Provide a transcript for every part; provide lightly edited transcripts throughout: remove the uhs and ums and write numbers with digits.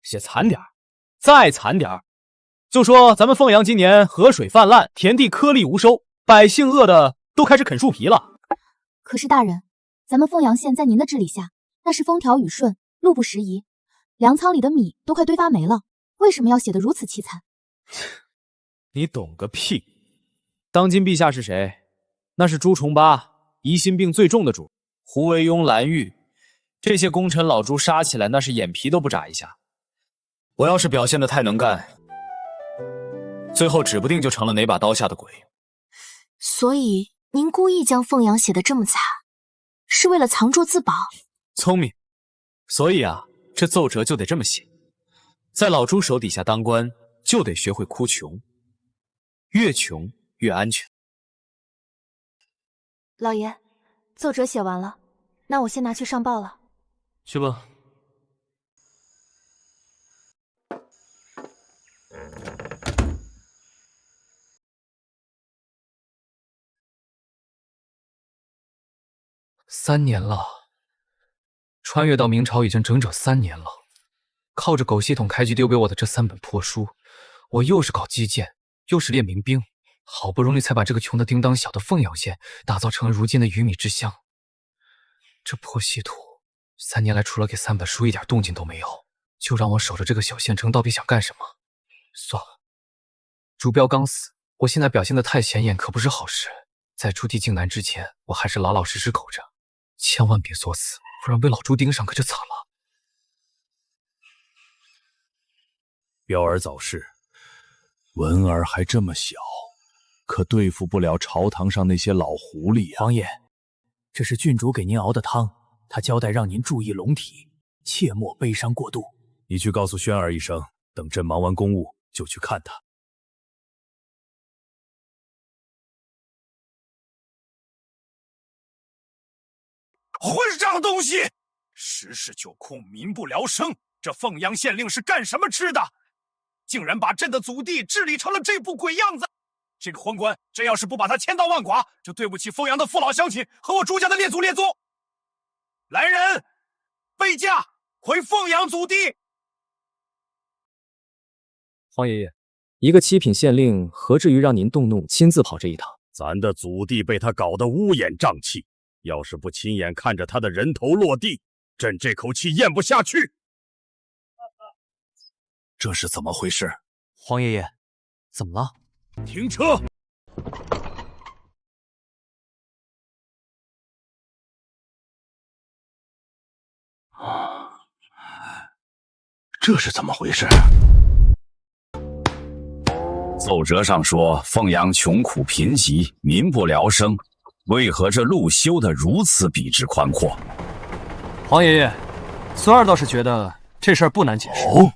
写惨点儿，再惨点儿，就说咱们凤阳今年河水泛滥，田地颗粒无收，百姓饿的都开始啃树皮了。可是大人，咱们凤阳县在您的治理下，那是风调雨顺，路不拾遗，粮仓里的米都快堆发霉了，为什么要写得如此凄惨？你懂个屁！当今陛下是谁？那是朱重八，疑心病最重的主。胡惟庸、蓝玉这些功臣老朱杀起来，那是眼皮都不眨一下。我要是表现得太能干，最后指不定就成了哪把刀下的鬼。所以您故意将凤阳写得这么惨，是为了藏拙自保？聪明。所以啊，这奏折就得这么写。在老朱手底下当官，就得学会哭穷，越穷越安全。老爷，奏折写完了，那我先拿去上报了。去吧。3年了，穿越到明朝已经整整3年了。靠着狗系统开局丢给我的这3本破书，我又是搞基建，又是练民兵，好不容易才把这个穷的叮当小的凤阳县打造成了如今的鱼米之乡。这破稀土，3年来除了给3本书一点动静都没有，就让我守着这个小县城，到底想干什么？算了，主标刚死，我现在表现得太显眼可不是好事。在出地境南之前，我还是老老实实苟着，千万别作死，不然被老朱盯上可就惨了。彪儿早逝，文儿还这么小，可对付不了朝堂上那些老狐狸呀。王爷，这是郡主给您熬的汤，他交代让您注意龙体，切莫悲伤过度。你去告诉轩儿一声，等朕忙完公务就去看他。混账东西！时事久控，民不聊生，这凤阳县令是干什么吃的？竟然把朕的祖弟治理成了这副鬼样子！这个宦官，朕要是不把他千刀万剐，就对不起凤阳的父老乡亲和我朱家的列祖列宗。来人，备驾回凤阳祖地。皇爷爷，一个7品县令何至于让您动怒，亲自跑这一趟？咱的祖弟被他搞得乌烟瘴气，要是不亲眼看着他的人头落地，朕这口气咽不下去。这是怎么回事？皇爷爷，怎么了？停车！这是怎么回事？奏折上说凤阳穷苦贫瘠，民不聊生，为何这路修得如此笔直宽阔？皇爷爷，孙儿倒是觉得这事儿不难解释。哦，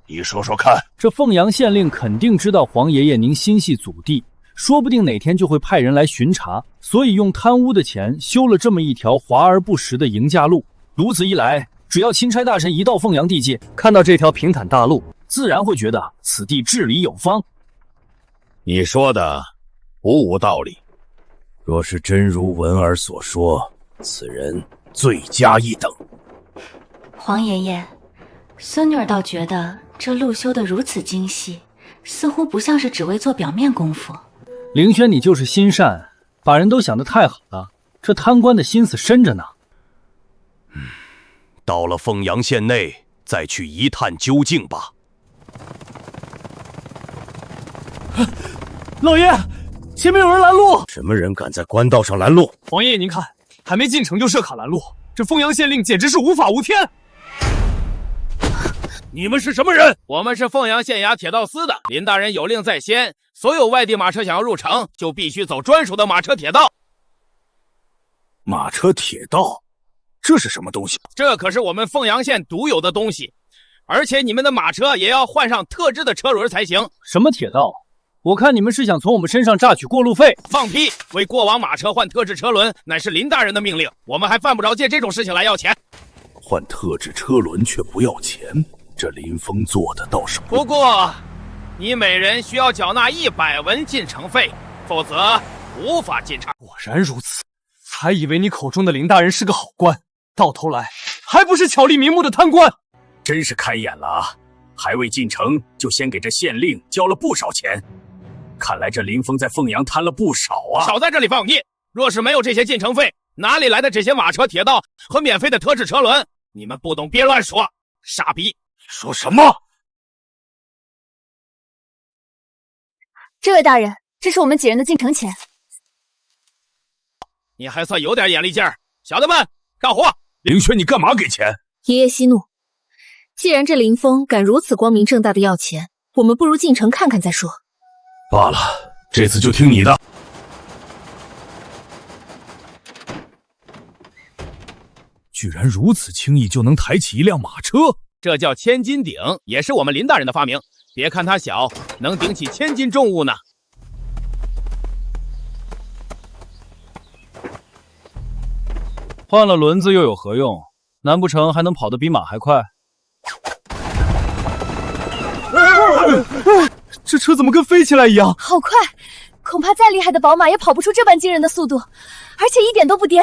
你说说看。这凤阳县令肯定知道皇爷爷您心系祖弟，说不定哪天就会派人来巡查，所以用贪污的钱修了这么一条华而不实的迎驾路。如此一来，只要钦差大臣一到凤阳地界，看到这条平坦大路，自然会觉得此地治理有方。你说的不无道理。若是真如文儿所说，此人罪加一等。皇爷爷，孙女儿倒觉得这路修得如此精细，似乎不像是只为做表面功夫。凌轩，你就是心善，把人都想得太好了，这贪官的心思深着呢。到了凤阳县内，再去一探究竟吧。老爷，前面有人拦路！什么人敢在官道上拦路？皇爷爷，您看，还没进城就设卡拦路，这凤阳县令简直是无法无天！你们是什么人？我们是凤阳县衙铁道司的，林大人有令在先，所有外地马车想要入城，就必须走专属的马车铁道。马车铁道，这是什么东西？这可是我们凤阳县独有的东西，而且你们的马车也要换上特制的车轮才行。什么铁道？我看你们是想从我们身上榨取过路费。放屁！为过往马车换特制车轮，乃是林大人的命令，我们还犯不着借这种事情来要钱。换特制车轮却不要钱，这林峰做的倒是不过，你每人需要缴纳100文进城费，否则无法进城。果然如此，还以为你口中的林大人是个好官，到头来还不是巧立名目的贪官。真是开眼了啊！还未进城就先给这县令交了不少钱，看来这林峰在凤阳贪了不少啊！少在这里放屁！若是没有这些进城费，哪里来的这些马车、铁道和免费的特制车轮？你们不懂别乱说，傻逼！说什么？这位大人，这是我们几人的进城钱。你还算有点眼力劲儿，小的们干活！凌轩，你干嘛给钱？爷爷息怒，既然这林峰敢如此光明正大的要钱，我们不如进城看看再说。罢了，这次就听你的。居然如此轻易就能抬起一辆马车，这叫千斤顶，也是我们林大人的发明。别看它小，能顶起1000斤重物呢。换了轮子又有何用？难不成还能跑得比马还快？这车怎么跟飞起来一样？好快，恐怕再厉害的宝马也跑不出这般惊人的速度，而且一点都不颠。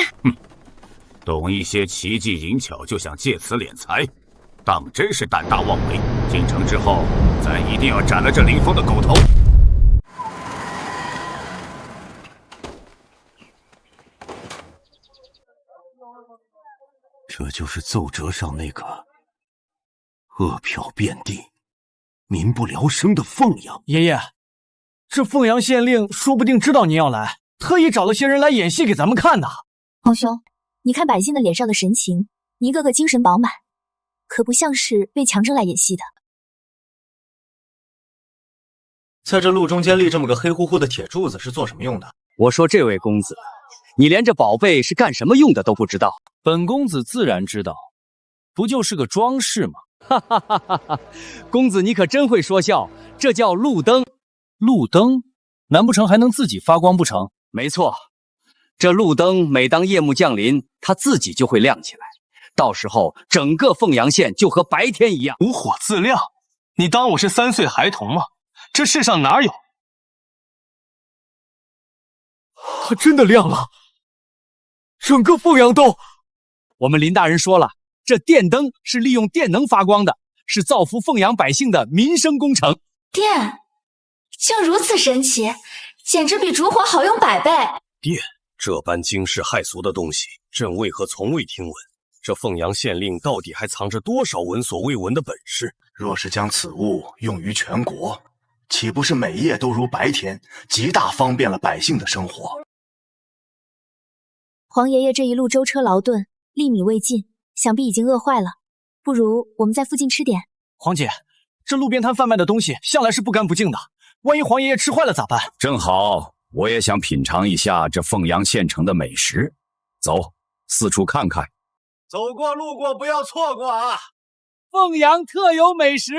懂一些奇技淫巧就想借此敛财，当真是胆大妄为。进城之后，咱一定要斩了这林峰的狗头。这就是奏折上那个恶殍遍地、民不聊生的凤阳。爷爷，这凤阳县令说不定知道您要来，特意找了些人来演戏给咱们看呢。皇兄，你看百姓的脸上的神情，一个个精神饱满，可不像是被强征来演戏的。在这路中间立这么个黑乎乎的铁柱子是做什么用的？我说这位公子，你连这宝贝是干什么用的都不知道。本公子自然知道，不就是个装饰吗？哈哈哈哈哈！公子你可真会说笑，这叫路灯。路灯？难不成还能自己发光不成？没错，这路灯每当夜幕降临，它自己就会亮起来，到时候整个凤阳县就和白天一样。无火自亮？你当我是3岁孩童吗？这世上哪有？它真的亮了，整个凤阳都……我们林大人说了，这电灯是利用电能发光的，是造福凤阳百姓的民生工程。电竟如此神奇，简直比烛火好用100倍。电这般惊世骇俗的东西，朕为何从未听闻？这凤阳县令到底还藏着多少闻所未闻的本事？若是将此物用于全国，岂不是每夜都如白天，极大方便了百姓的生活？皇爷爷这一路舟车劳顿，粒米未进，想必已经饿坏了。不如我们在附近吃点。皇姐，这路边摊贩卖的东西向来是不干不净的，万一皇爷爷吃坏了咋办？正好，我也想品尝一下这凤阳县城的美食。走，四处看看。走过路过不要错过啊！凤阳特有美食，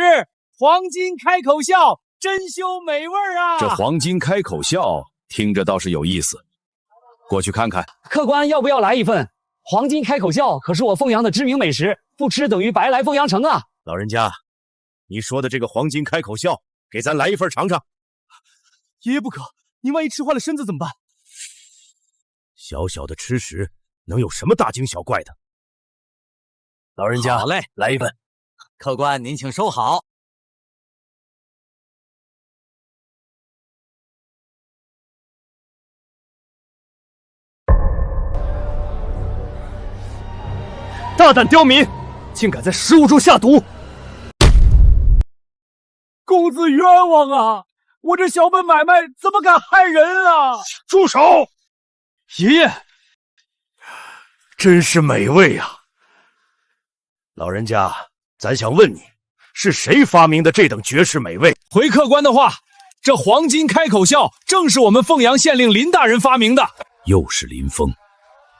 黄金开口笑，珍馐美味啊！这黄金开口笑听着倒是有意思，过去看看。客官要不要来一份？黄金开口笑可是我凤阳的知名美食，不吃等于白来凤阳城啊！老人家，你说的这个黄金开口笑，给咱来一份尝尝。爷爷不可，您万一吃坏了身子怎么办？小小的吃食，能有什么大惊小怪的？老人家，好嘞，来一份。客官您请收好。大胆刁民，竟敢在食物中下毒！公子冤枉啊！我这小本买卖怎么敢害人啊！住手！爷爷，真是美味啊！老人家，咱想问你，是谁发明的这等绝世美味？回客官的话，这黄金开口笑正是我们凤阳县令林大人发明的。又是林峰，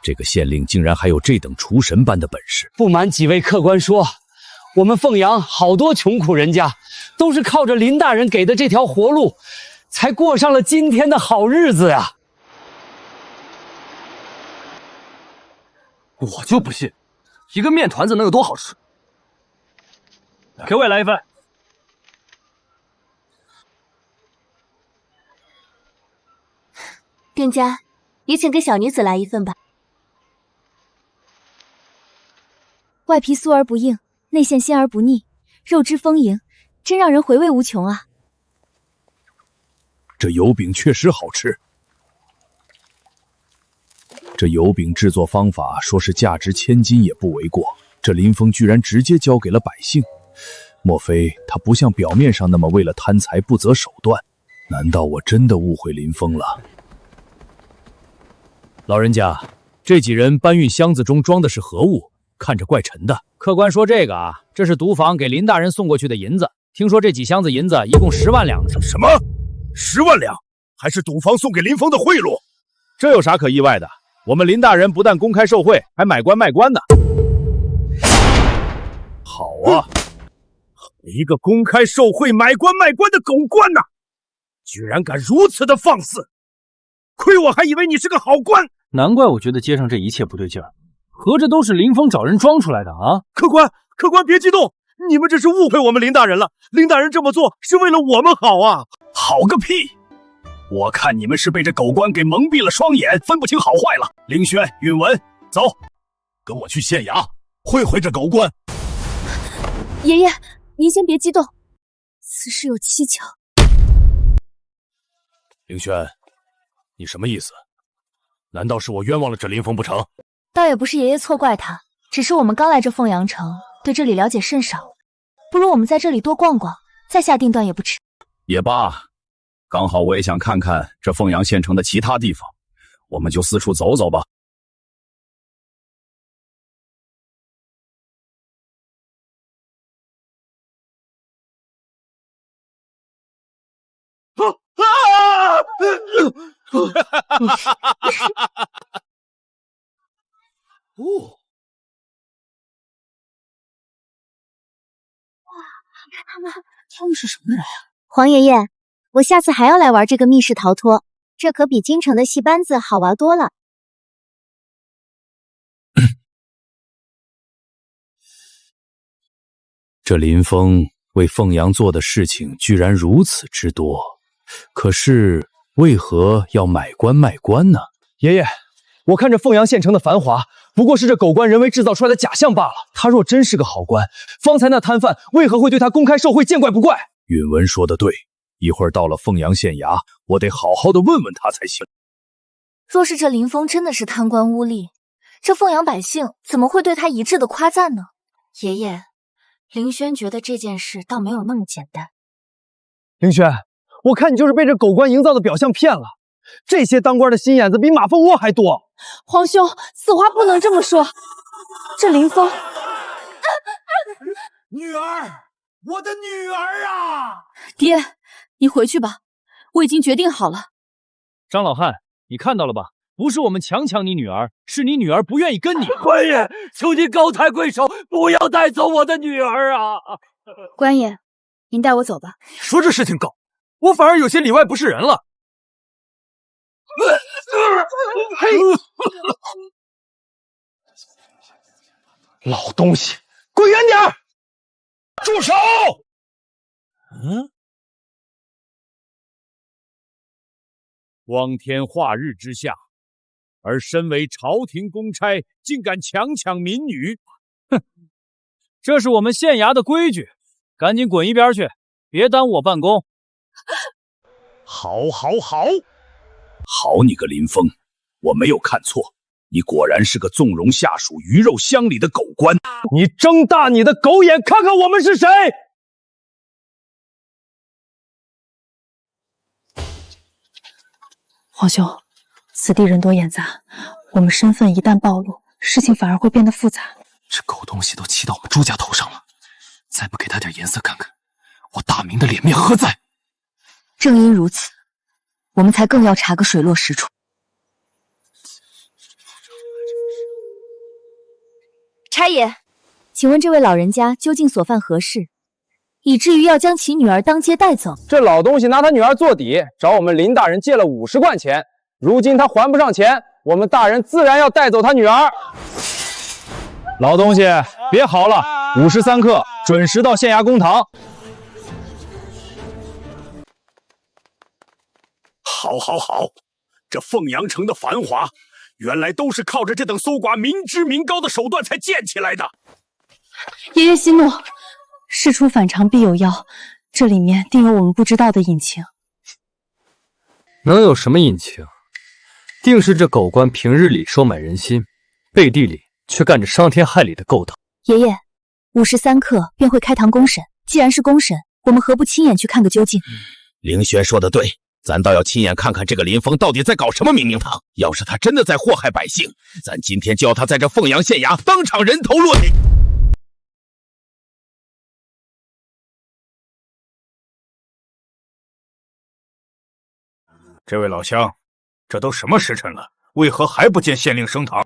这个县令竟然还有这等厨神般的本事。不瞒几位客官说，我们凤阳好多穷苦人家，都是靠着林大人给的这条活路，才过上了今天的好日子呀。我就不信，一个面团子能有多好吃？给我也来一份。店家，也请给小女子来一份吧。外皮酥而不硬，内馅鲜而不腻，肉汁丰盈，真让人回味无穷啊！这油饼确实好吃。这油饼制作方法说是价值千金也不为过，这林峰居然直接交给了百姓。莫非他不像表面上那么为了贪财不择手段？难道我真的误会林峰了？老人家，这几人搬运箱子中装的是何物？看着怪沉的。客官说这个啊，这是毒坊给林大人送过去的银子。听说这几箱子银子一共10万两。什么？10万两？还是赌坊送给林峰的贿赂？这有啥可意外的？我们林大人不但公开受贿，还买官卖官呢。好啊，一个公开受贿、买官卖官的狗官呐，居然敢如此的放肆！亏我还以为你是个好官，难怪我觉得街上这一切不对劲儿，合着都是林峰找人装出来的啊！客官别激动，你们这是误会我们林大人了。林大人这么做是为了我们好啊！好个屁！我看你们是被这狗官给蒙蔽了双眼，分不清好坏了。凌轩、允文，走，跟我去县衙会这狗官。爷爷，您先别激动，此事有蹊跷。凌轩，你什么意思？难道是我冤枉了这林峰不成？倒也不是爷爷错怪他，只是我们刚来这凤阳城，对这里了解甚少，不如我们在这里多逛逛，再下定断也不迟。也罢，刚好我也想看看这凤阳县城的其他地方，我们就四处走走吧。哇，他们是什么人啊？黄爷爷，我下次还要来玩这个密室逃脱，这可比京城的戏班子好玩多了。这林峰为凤阳做的事情居然如此之多，可是为何要买官卖官呢？爷爷，我看这凤阳县城的繁华，不过是这狗官人为制造出来的假象罢了。他若真是个好官，方才那摊贩为何会对他公开受贿，见怪不怪？允文说的对，一会儿到了凤阳县衙，我得好好的问问他才行。若是这林峰真的是贪官污吏，这凤阳百姓怎么会对他一致的夸赞呢？爷爷，凌轩觉得这件事倒没有那么简单。凌轩，我看你就是被这狗官营造的表象骗了。这些当官的心眼子比马蜂窝还多。皇兄，此话不能这么说。这林峰，女儿，我的女儿啊！爹，你回去吧，我已经决定好了。张老汉，你看到了吧？不是我们强抢你女儿，是你女儿不愿意跟你。官爷，求您高抬贵手，不要带走我的女儿啊！官爷，您带我走吧。说这事情搞，我反而有些里外不是人了。老东西，滚远点儿！住手！光天化日之下，而身为朝廷公差，竟敢强抢民女，哼！这是我们县衙的规矩，赶紧滚一边去，别耽误我办公。好，好你个林峰，我没有看错，你果然是个纵容下属、鱼肉乡里的狗官。你睁大你的狗眼，看看我们是谁！皇兄，此地人多眼杂，我们身份一旦暴露，事情反而会变得复杂。这狗东西都骑到我们朱家头上了，再不给他点颜色看看，我大明的脸面何在？正因如此，我们才更要查个水落石出。差爷，请问这位老人家究竟所犯何事，以至于要将其女儿当街带走？这老东西拿他女儿做底，找我们林大人借了50贯钱，如今他还不上钱，我们大人自然要带走他女儿。老东西，别嚎了，53刻准时到县衙公堂。好，这凤阳城的繁华，原来都是靠着这等搜刮民脂民膏的手段才建起来的。爷爷息怒，事出反常必有妖，这里面定有我们不知道的隐情。能有什么隐情？定是这狗官平日里收买人心，背地里却干着伤天害理的勾当。爷爷，5时3刻便会开堂公审，既然是公审，我们何不亲眼去看个究竟？凌轩说的对，咱倒要亲眼看看这个林峰到底在搞什么明明堂。要是他真的在祸害百姓，咱今天就要他在这凤阳县衙当场人头落地。这位老乡，这都什么时辰了，为何还不见县令升堂？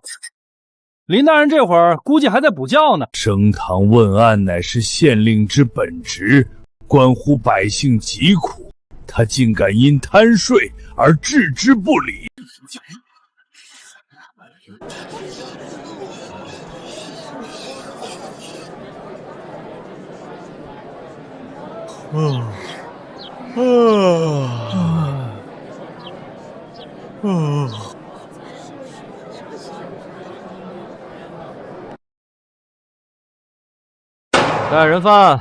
林大人这会儿估计还在补觉呢。升堂问案乃是县令之本职，关乎百姓疾苦，他竟敢因贪税而置之不理。带人犯。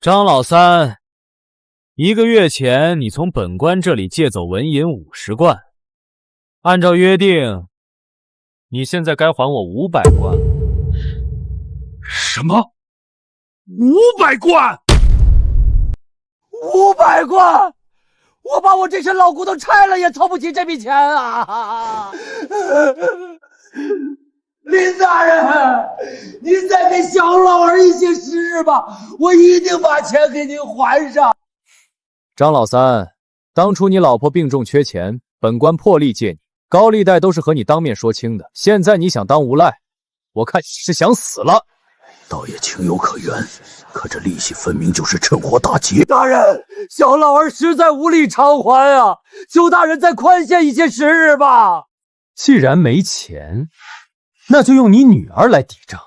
张老三，1个月前你从本官这里借走纹银50贯，按照约定，你现在该还我500贯。什么？500贯？500贯！我把我这身老骨头拆了也凑不齐这笔钱啊！林大人，您再给小老儿一些时日吧，我一定把钱给您还上。张老三，当初你老婆病重缺钱，本官破例借你，高利贷都是和你当面说清的。现在你想当无赖，我看你是想死了。倒也情有可原，可这利息分明就是趁火打劫。大人，小老儿实在无力偿还啊，求大人再宽限一些时日吧。既然没钱，那就用你女儿来抵账。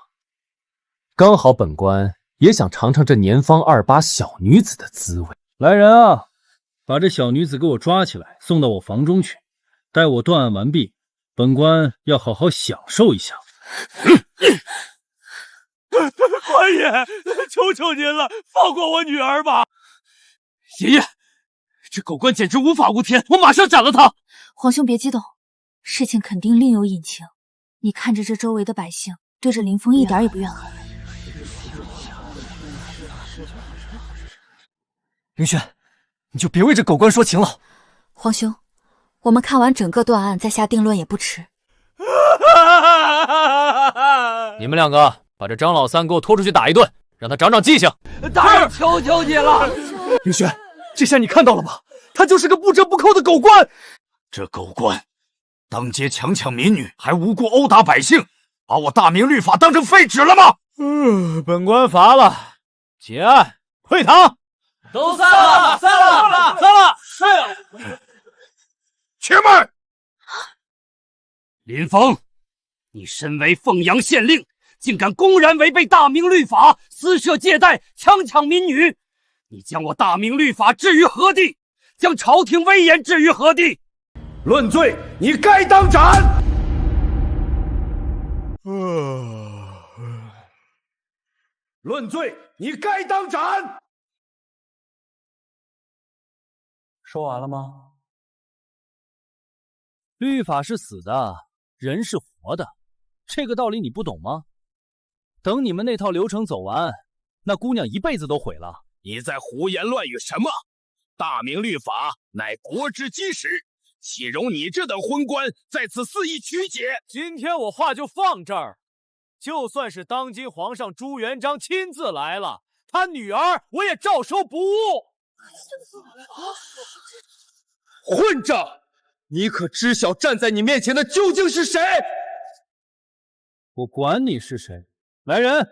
刚好本官也想尝尝这年方28小女子的滋味。来人啊，把这小女子给我抓起来，送到我房中去。待我断案完毕，本官要好好享受一下。官爷，求求您了，放过我女儿吧！爷爷，这狗官简直无法无天，我马上斩了他！皇兄别激动，事情肯定另有隐情。你看着这周围的百姓，对这林峰一点也不怨恨。凌轩，你就别为这狗官说情了。皇兄，我们看完整个断案再下定论也不迟。你们2个把这张老三给我拖出去打一顿，让他长长记性。大人，求求你了！凌轩，这下你看到了吧？他就是个不折不扣的狗官。这狗官当街强抢民女，还无故殴打百姓，把我大明律法当成废纸了吗？本官罚了，结案，退堂。都散了，散了，散了！是。且慢！林峰，你身为凤阳县令，竟敢公然违背大明律法，私设借贷，强抢民女！你将我大明律法置于何地？将朝廷威严置于何地？论罪，你该当斩！论罪，你该当斩！说完了吗？律法是死的，人是活的，这个道理你不懂吗？等你们那套流程走完，那姑娘一辈子都毁了。你在胡言乱语什么？大明律法乃国之基石，岂容你这等昏官在此肆意曲解？今天我话就放这儿，就算是当今皇上朱元璋亲自来了，他女儿我也照收不误。混账！你可知晓站在你面前的究竟是谁？我管你是谁！来人，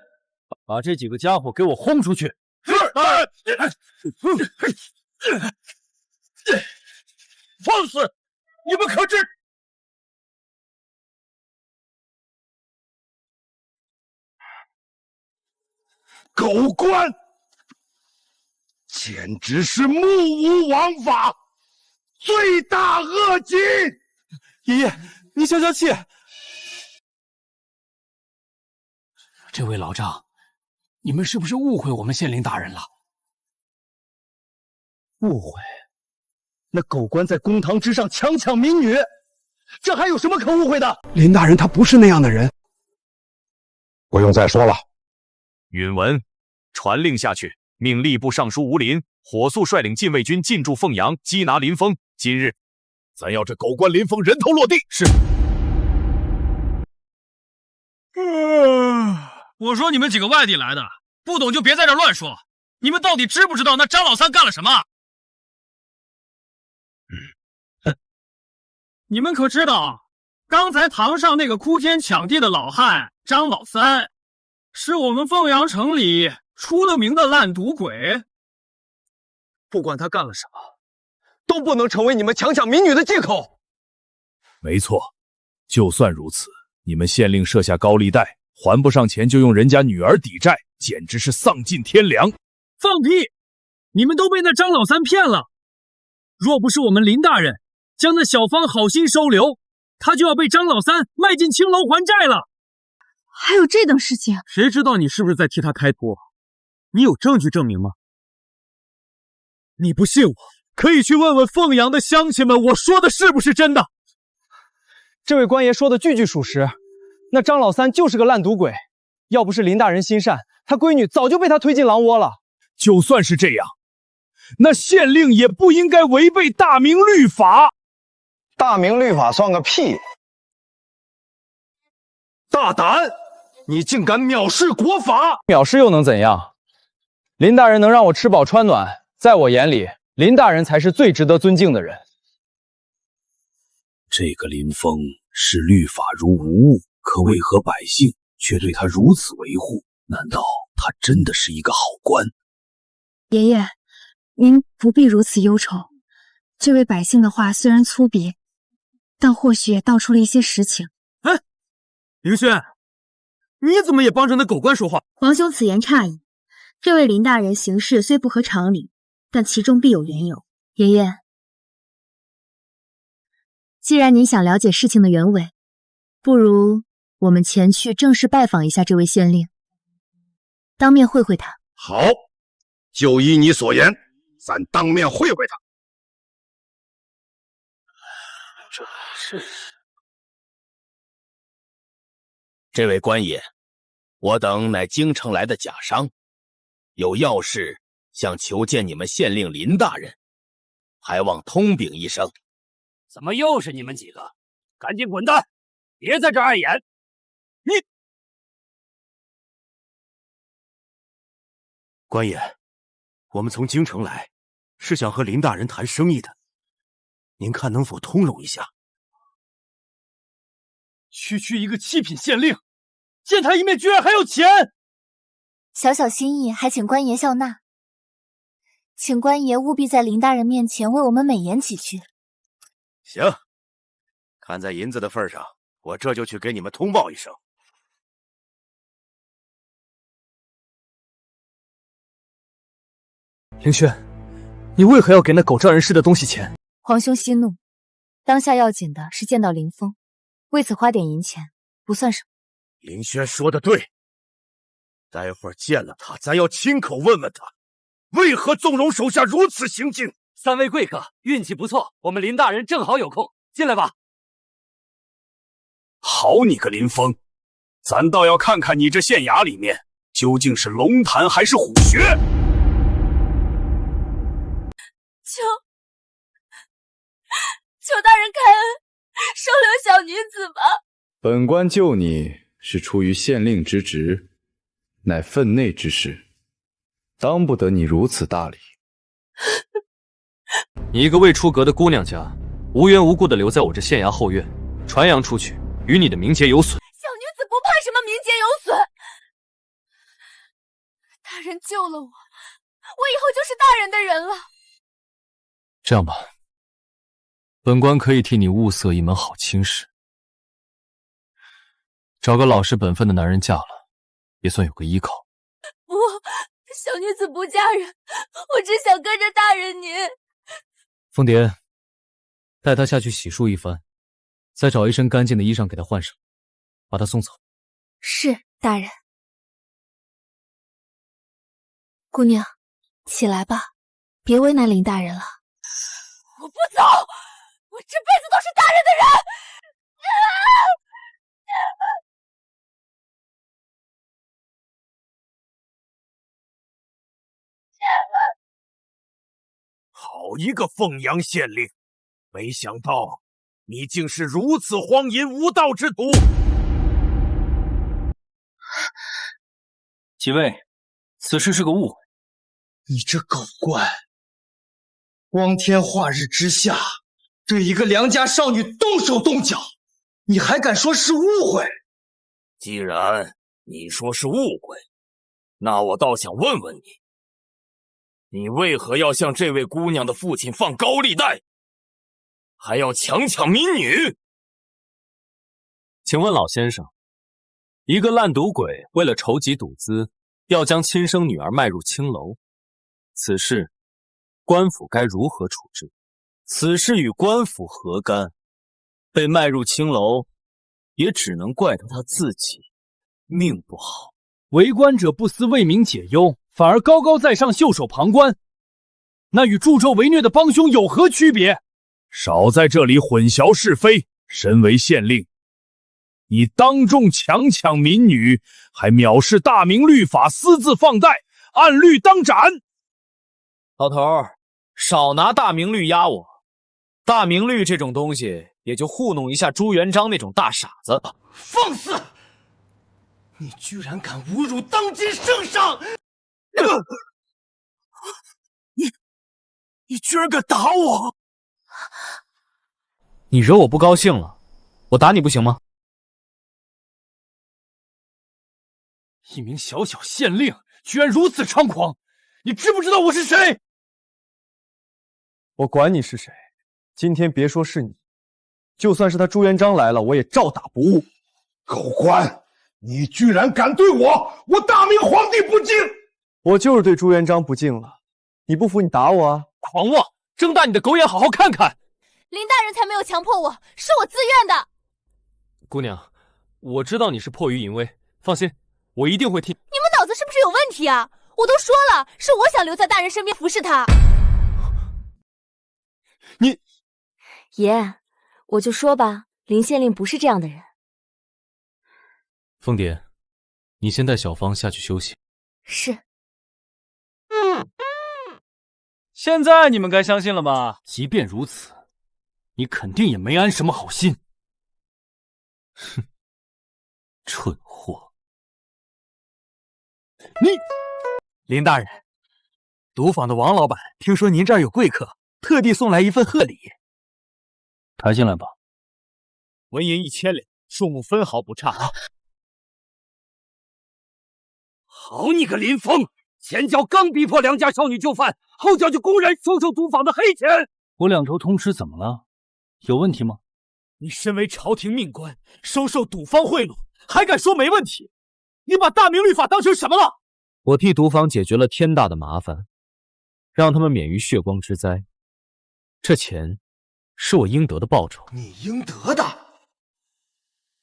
把这几个家伙给我轰出去！是，大人。放肆！你们可知？狗官，简直是目无王法，罪大恶极！爷爷，你消消气。这位老丈，你们是不是误会我们县令大人了？误会？那狗官在公堂之上强抢民女，这还有什么可误会的？林大人他不是那样的人。不用再说了。允文，传令下去，命吏部尚书吴林火速率领禁卫军进驻凤阳，缉拿林峰。今日，咱要这狗官林峰人头落地。是。我说你们几个外地来的，不懂就别在这乱说。你们到底知不知道那张老三干了什么？你们可知道，刚才堂上那个哭天抢地的老汉张老三，是我们凤阳城里出了名的烂赌鬼。不管他干了什么，都不能成为你们强抢民女的借口。没错，就算如此，你们县令设下高利贷，还不上钱就用人家女儿抵债，简直是丧尽天良。放屁！你们都被那张老三骗了。若不是我们林大人将那小芳好心收留，他就要被张老三卖进青楼还债了。还有这等事情？谁知道你是不是在替他开脱？你有证据证明吗？你不信我，可以去问问凤阳的乡亲们，我说的是不是真的？这位官爷说的句句属实，那张老三就是个烂赌鬼，要不是林大人心善，他闺女早就被他推进狼窝了。就算是这样，那县令也不应该违背大明律法。大明律法算个屁！大胆！你竟敢藐视国法！藐视又能怎样？林大人能让我吃饱穿暖，在我眼里，林大人才是最值得尊敬的人。这个林峰视律法如无物，可为何百姓却对他如此维护？难道他真的是一个好官？爷爷，您不必如此忧愁。这位百姓的话虽然粗鄙，但或许也道出了一些实情。哎，凌轩，你怎么也帮着那狗官说话？皇兄此言差矣。这位林大人行事虽不合常理，但其中必有缘由。爷爷，既然您想了解事情的原委，不如我们前去正式拜访一下这位县令，当面会会他。好，就依你所言，咱当面会会他。这位官爷，我等乃京城来的假商，有要事想求见你们县令林大人，还望通禀一声。怎么又是你们几个？赶紧滚蛋！别在这碍眼！你官爷，我们从京城来，是想和林大人谈生意的，您看能否通融一下？区一个七品县令，见他一面居然还要钱！小小心意，还请官爷笑纳。请官爷务必在林大人面前为我们美言几句。行，看在银子的份上，我这就去给你们通报一声。凌轩，你为何要给那狗仗人势的东西钱？皇兄息怒，当下要紧的是见到林峰，为此花点银钱不算什么。凌轩说的对，待会儿见了他，咱要亲口问问他，为何纵容手下如此行径。三位贵客运气不错，我们林大人正好有空，进来吧。好你个林峰，咱倒要看看你这县衙里面究竟是龙潭还是虎穴。求大人开恩，收留小女子吧。本官救你是出于县令之职，乃分内之事，当不得你如此大礼。你一个未出阁的姑娘家，无缘无故的留在我这县衙后院，传扬出去，与你的名节有损。小女子不怕什么名节有损，大人救了我，我以后就是大人的人了。这样吧，本官可以替你物色一门好亲事，找个老实本分的男人嫁了，也算有个依靠。不，小女子不嫁人，我只想跟着大人您。凤蝶，带她下去洗漱一番，再找一身干净的衣裳给她换上，把她送走。是，大人。姑娘，起来吧，别为难林大人了。我不走，我这辈子都是大人的人。好一个凤阳县令，没想到你竟是如此荒淫无道之徒！几位，此事是个误会。你这狗官，光天化日之下对一个良家少女动手动脚，你还敢说是误会？既然你说是误会，那我倒想问问你，你为何要向这位姑娘的父亲放高利贷，还要强抢民女？请问老先生，一个烂赌鬼为了筹集赌资，要将亲生女儿卖入青楼，此事官府该如何处置？此事与官府何干？被卖入青楼，也只能怪到他自己命不好。为官者不思为民解忧，反而高高在上袖手旁观，那与助纣为虐的帮凶有何区别？少在这里混淆是非！身为县令，你当众强抢民女，还藐视大明律法，私自放贷，按律当斩！老头儿，少拿大明律压我。大明律这种东西，也就糊弄一下朱元璋那种大傻子。放肆！你居然敢侮辱当今圣上！你居然敢打我！你惹我不高兴了，我打你不行吗？一名小小县令居然如此猖狂，你知不知道我是谁？我管你是谁，今天别说是你，就算是他朱元璋来了，我也照打不误。狗官，你居然敢对我大明皇帝不敬！我就是对朱元璋不敬了，你不服你打我啊！狂妄，睁大你的狗眼好好看看！林大人才没有强迫我，是我自愿的。姑娘，我知道你是迫于淫威，放心，我一定会替。你们脑子是不是有问题啊？我都说了，是我想留在大人身边服侍他。你，爷，我就说吧，林县令不是这样的人。凤蝶，你先带小芳下去休息。是。现在你们该相信了吧？即便如此，你肯定也没安什么好心。哼，蠢货！林大人，赌坊的王老板听说您这儿有贵客，特地送来一份贺礼。抬进来吧。纹银1000两，数目分毫不差。好你个林峰！前脚刚逼迫良家少女就范，后脚就公然收受赌坊的黑钱。我两州通吃怎么了？有问题吗？你身为朝廷命官，收受赌方贿赂，还敢说没问题？你把大明律法当成什么了？我替赌坊解决了天大的麻烦，让他们免于血光之灾。这钱是我应得的报酬。你应得的？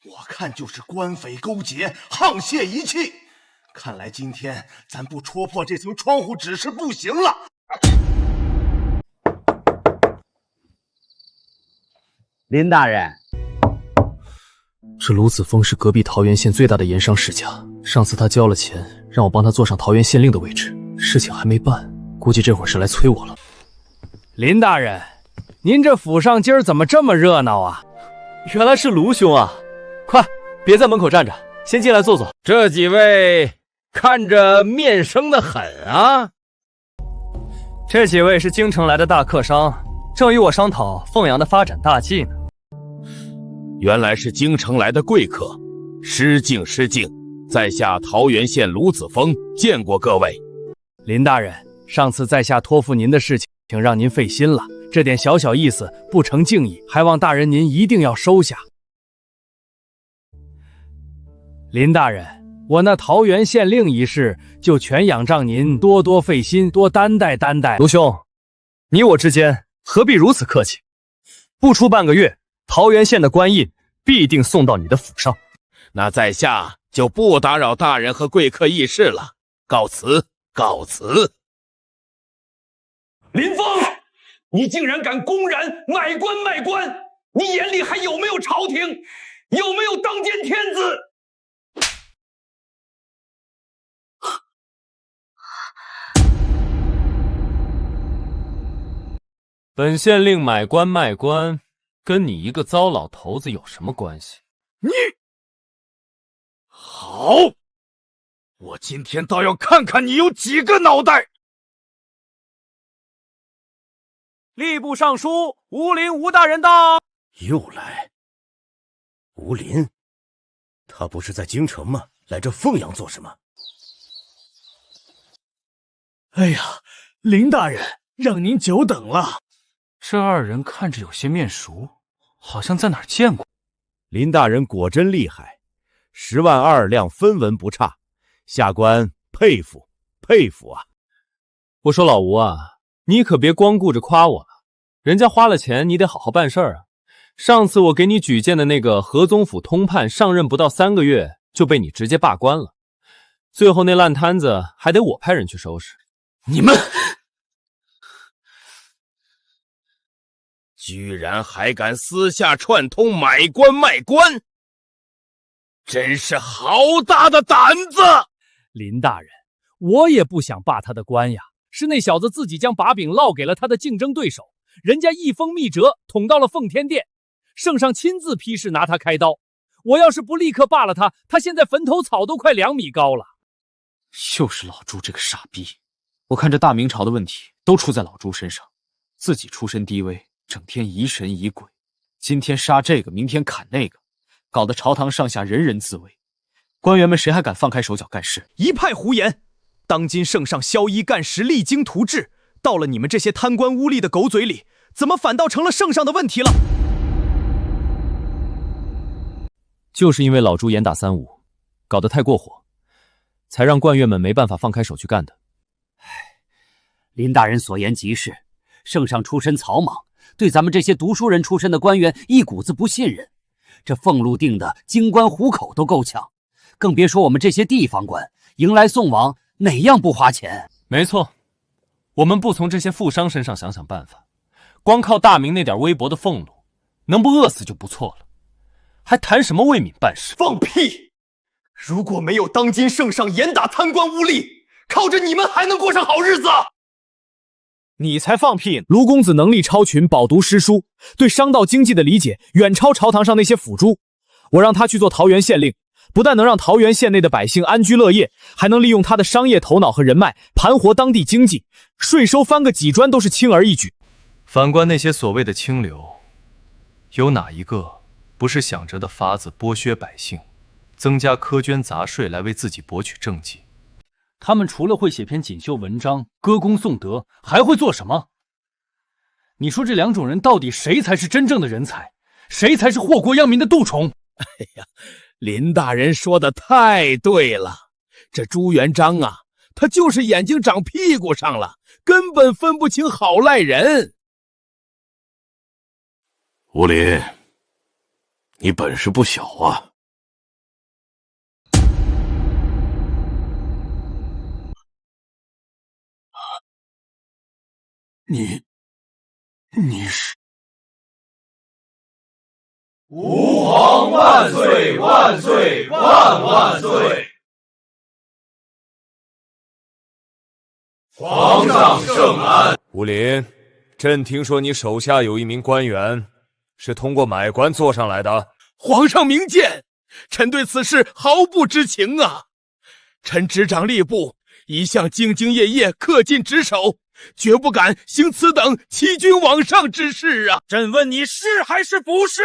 我看就是官匪勾结，沆瀣一气。看来今天咱不戳破这层窗户纸是不行了。林大人，这卢子峰是隔壁桃源县最大的盐商世家，上次他交了钱，让我帮他坐上桃源县令的位置，事情还没办，估计这会儿是来催我了。林大人，您这府上今儿怎么这么热闹啊？原来是卢兄啊！快，别在门口站着，先进来坐坐。这几位看着面生得很啊。这几位是京城来的大客商，正与我商讨凤阳的发展大计呢。原来是京城来的贵客，失敬失敬，在下桃源县卢子峰，见过各位。林大人，上次在下托付您的事情，让您费心了，这点小小意思不成敬意，还望大人您一定要收下。林大人，我那桃源县令一事，就全仰仗您多多费心，多担待担待。卢兄，你我之间何必如此客气？不出半个月，桃源县的官印必定送到你的府上。那在下就不打扰大人和贵客议事了，告辞。告辞。林峰，你竟然敢公然买官卖官！你眼里还有没有朝廷？有没有当今天子？本县令买官卖官，跟你一个糟老头子有什么关系？你好，我今天倒要看看你有几个脑袋！吏部尚书吴林吴大人到。又来。吴林，他不是在京城吗？来这凤阳做什么？哎呀，林大人，让您久等了。这二人看着有些面熟，好像在哪儿见过。林大人果真厉害，10万2两分文不差，下官佩服佩服啊！我说老吴啊，你可别光顾着夸我了，人家花了钱，你得好好办事儿啊。上次我给你举荐的那个河宗府通判，上任不到3个月就被你直接罢官了，最后那烂摊子还得我派人去收拾。你们居然还敢私下串通买官卖官，真是好大的胆子！林大人，我也不想罢他的官呀，是那小子自己将把柄落给了他的竞争对手，人家一封密折捅到了奉天殿，圣上亲自批示拿他开刀。我要是不立刻罢了他，他现在坟头草都快2米高了。又是老朱这个傻逼！我看这大明朝的问题都出在老朱身上，自己出身低微，整天疑神疑鬼，今天杀这个，明天砍那个，搞得朝堂上下人人自危，官员们谁还敢放开手脚干事？一派胡言！当今圣上宵衣干食，励精图治，到了你们这些贪官污吏的狗嘴里，怎么反倒成了圣上的问题了？就是因为老朱严打3-5，搞得太过火，才让官员们没办法放开手去干的。林大人所言极是，圣上出身草莽，对咱们这些读书人出身的官员一股子不信任。这俸禄定的京官糊口都够呛，更别说我们这些地方官，迎来送往哪样不花钱？没错，我们不从这些富商身上想想办法，光靠大明那点微薄的俸禄，能不饿死就不错了，还谈什么为民办事？放屁！如果没有当今圣上严打贪官污吏，靠着你们还能过上好日子？你才放屁！卢公子能力超群，饱读诗书，对商道经济的理解远超朝堂上那些腐猪。我让他去做桃园县令，不但能让桃园县内的百姓安居乐业，还能利用他的商业头脑和人脉盘活当地经济，税收翻个几砖都是轻而易举。反观那些所谓的清流，有哪一个不是想着的法子剥削百姓，增加苛捐杂税来为自己博取政绩？他们除了会写篇锦绣文章歌功颂德，还会做什么？你说这2种人到底谁才是真正的人才，谁才是祸国殃民的蠹虫？哎呀，林大人说的太对了，这朱元璋啊，他就是眼睛长屁股上了，根本分不清好赖人。吴林，你本事不小啊！你是？吾皇万岁万岁万万岁！皇上圣安。吴林，朕听说你手下有一名官员是通过买官做上来的。皇上明鉴，臣对此事毫不知情啊！臣执掌吏部，一向兢兢业业，恪尽职守，绝不敢行此等欺君罔上之事啊！朕问你是还是不是？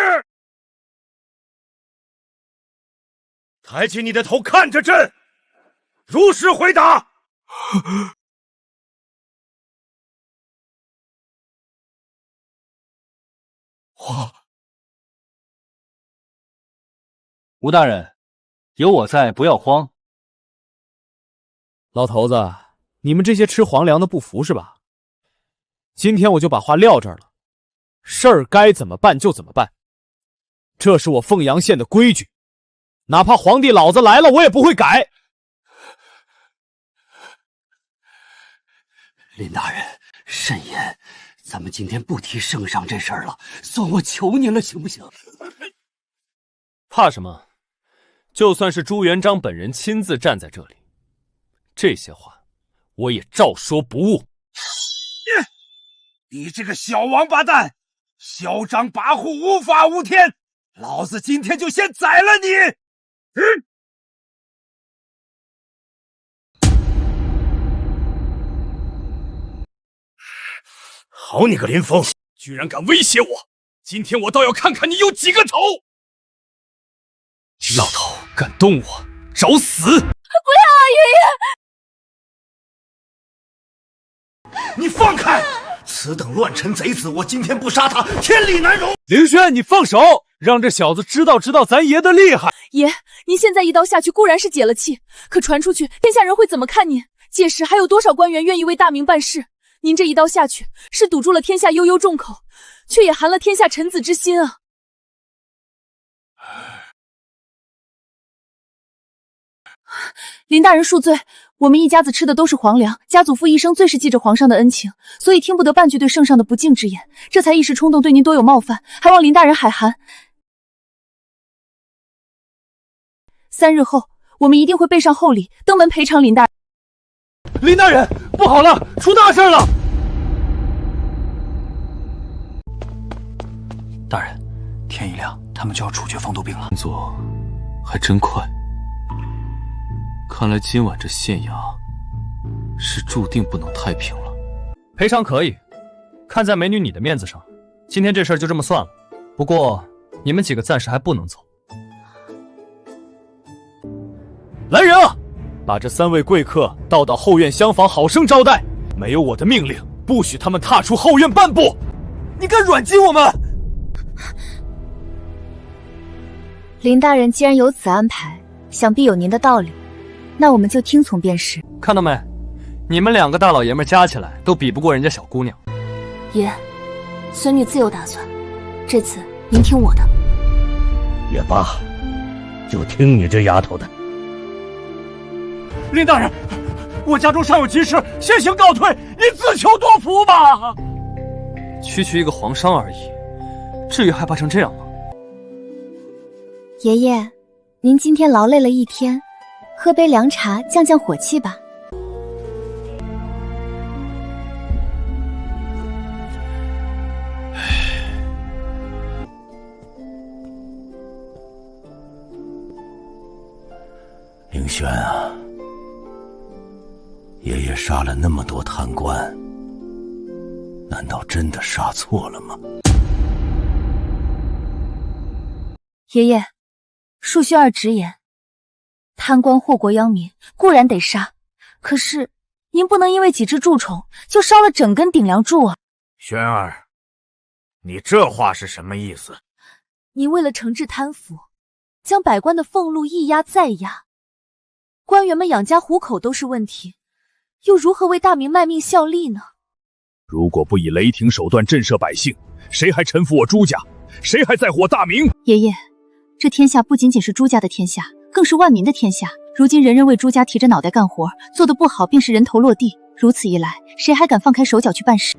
抬起你的头，看着朕，如实回答。吴大人，有我在，不要慌。老头子，你们这些吃皇粮的不服是吧？今天我就把话撂这儿了，事儿该怎么办就怎么办，这是我凤阳县的规矩，哪怕皇帝老子来了，我也不会改。林大人，慎言，咱们今天不提圣上这事儿了，算我求您了，行不行？怕什么？就算是朱元璋本人亲自站在这里，这些话我也照说不误。你这个小王八蛋，嚣张跋扈，无法无天！老子今天就先宰了你！好你个林峰，居然敢威胁我！今天我倒要看看你有几个头！老头敢动我，找死！不要啊，爷爷！你放开！此等乱臣贼子，我今天不杀他，天理难容！凌轩，你放手，让这小子知道咱爷的厉害！爷，您现在一刀下去固然是解了气，可传出去，天下人会怎么看您？届时还有多少官员愿意为大明办事？您这一刀下去，是堵住了天下悠悠众口，却也寒了天下臣子之心啊！林大人恕罪，我们一家子吃的都是皇粮，家祖父一生最是记着皇上的恩情，所以听不得半句对圣上的不敬之言，这才一时冲动对您多有冒犯，还望林大人海涵。3日后，我们一定会备上厚礼，登门赔偿林大人。林大人，不好了，出大事了！大人，天一亮，他们就要处决风毒兵了。动作还真快，看来今晚这县衙是注定不能太平了。赔偿可以，看在美女你的面子上，今天这事儿就这么算了。不过你们几个暂时还不能走。来人啊！把这3位贵客带到后院厢房，好生招待。没有我的命令，不许他们踏出后院半步。你敢软禁我们？林大人既然有此安排，想必有您的道理，那我们就听从便是。看到没？你们2个大老爷们加起来都比不过人家小姑娘。爷，孙女自有打算，这次您听我的。也罢，就听你这丫头的。林大人，我家中尚有急事，先行告退，您自求多福吧。区一个皇商而已，至于害怕成这样吗？爷爷，您今天劳累了一天，喝杯凉茶降降火气吧。凌轩啊，爷爷杀了那么多贪官，难道真的杀错了吗？爷爷，恕须儿直言，贪官祸国殃民固然得杀，可是您不能因为几只蛀虫就烧了整根顶梁柱啊！轩儿，你这话是什么意思？您为了惩治贪腐，将百官的俸禄一压再压，官员们养家糊口都是问题，又如何为大明卖命效力呢？如果不以雷霆手段震慑百姓，谁还臣服我朱家？谁还在乎我大明？爷爷，这天下不仅仅是朱家的天下，更是万民的天下。如今人人为朱家提着脑袋干活，做得不好便是人头落地。如此一来，谁还敢放开手脚去办事？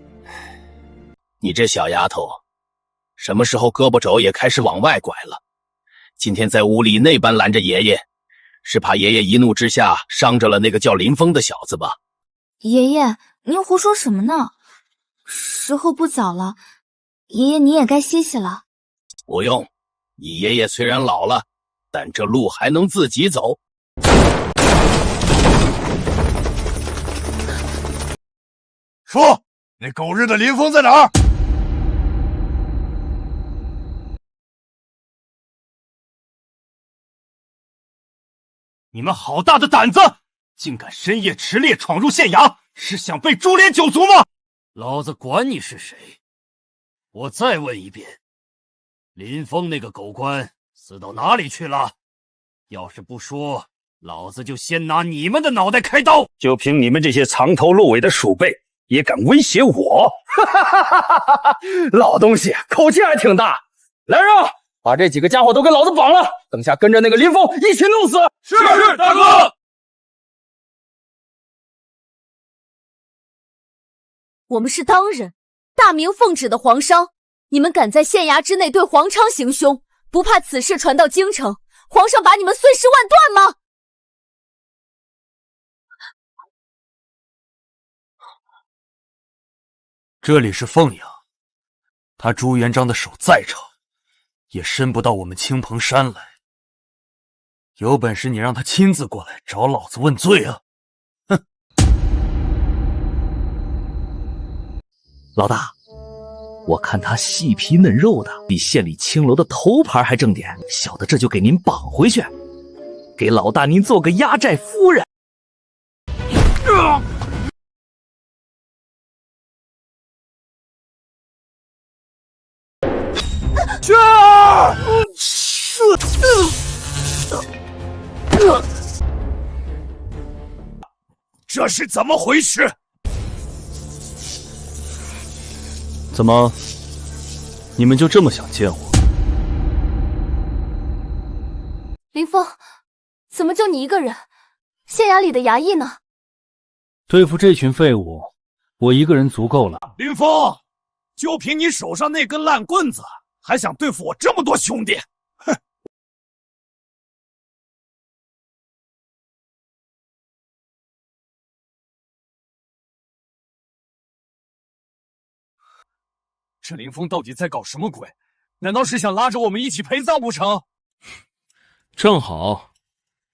你这小丫头，什么时候胳膊肘也开始往外拐了？今天在屋里那般拦着爷爷，是怕爷爷一怒之下伤着了那个叫林峰的小子吧？爷爷，您胡说什么呢？时候不早了，爷爷你也该歇息了。不用，你爷爷虽然老了，但这路还能自己走。说，那狗日的林峰在哪儿？你们好大的胆子，竟敢深夜持猎闯入县衙，是想被株连九族吗？老子管你是谁！我再问一遍，林峰那个狗官死到哪里去了？要是不说，老子就先拿你们的脑袋开刀！就凭你们这些藏头露尾的鼠辈，也敢威胁我？老东西口气还挺大！来人啊，把这几个家伙都给老子绑了，等下跟着那个林峰一起弄死！是大哥。我们是当人，大明奉旨的皇商，你们敢在县衙之内对皇昌行凶，不怕此事传到京城，皇上把你们碎尸万段吗？这里是凤阳，他朱元璋的手再长，也伸不到我们青蓬山来。有本事你让他亲自过来找老子问罪啊！哼！老大，我看他细皮嫩肉的，比县里青楼的头牌还正点，小的这就给您绑回去，给老大您做个压寨夫人。去啊！这是怎么回事？怎么，你们就这么想见我？林峰，怎么就你一个人？县衙里的衙役呢？对付这群废物，我一个人足够了。林峰，就凭你手上那根烂棍子，还想对付我这么多兄弟？哼！这林峰到底在搞什么鬼？难道是想拉着我们一起陪葬不成？正好，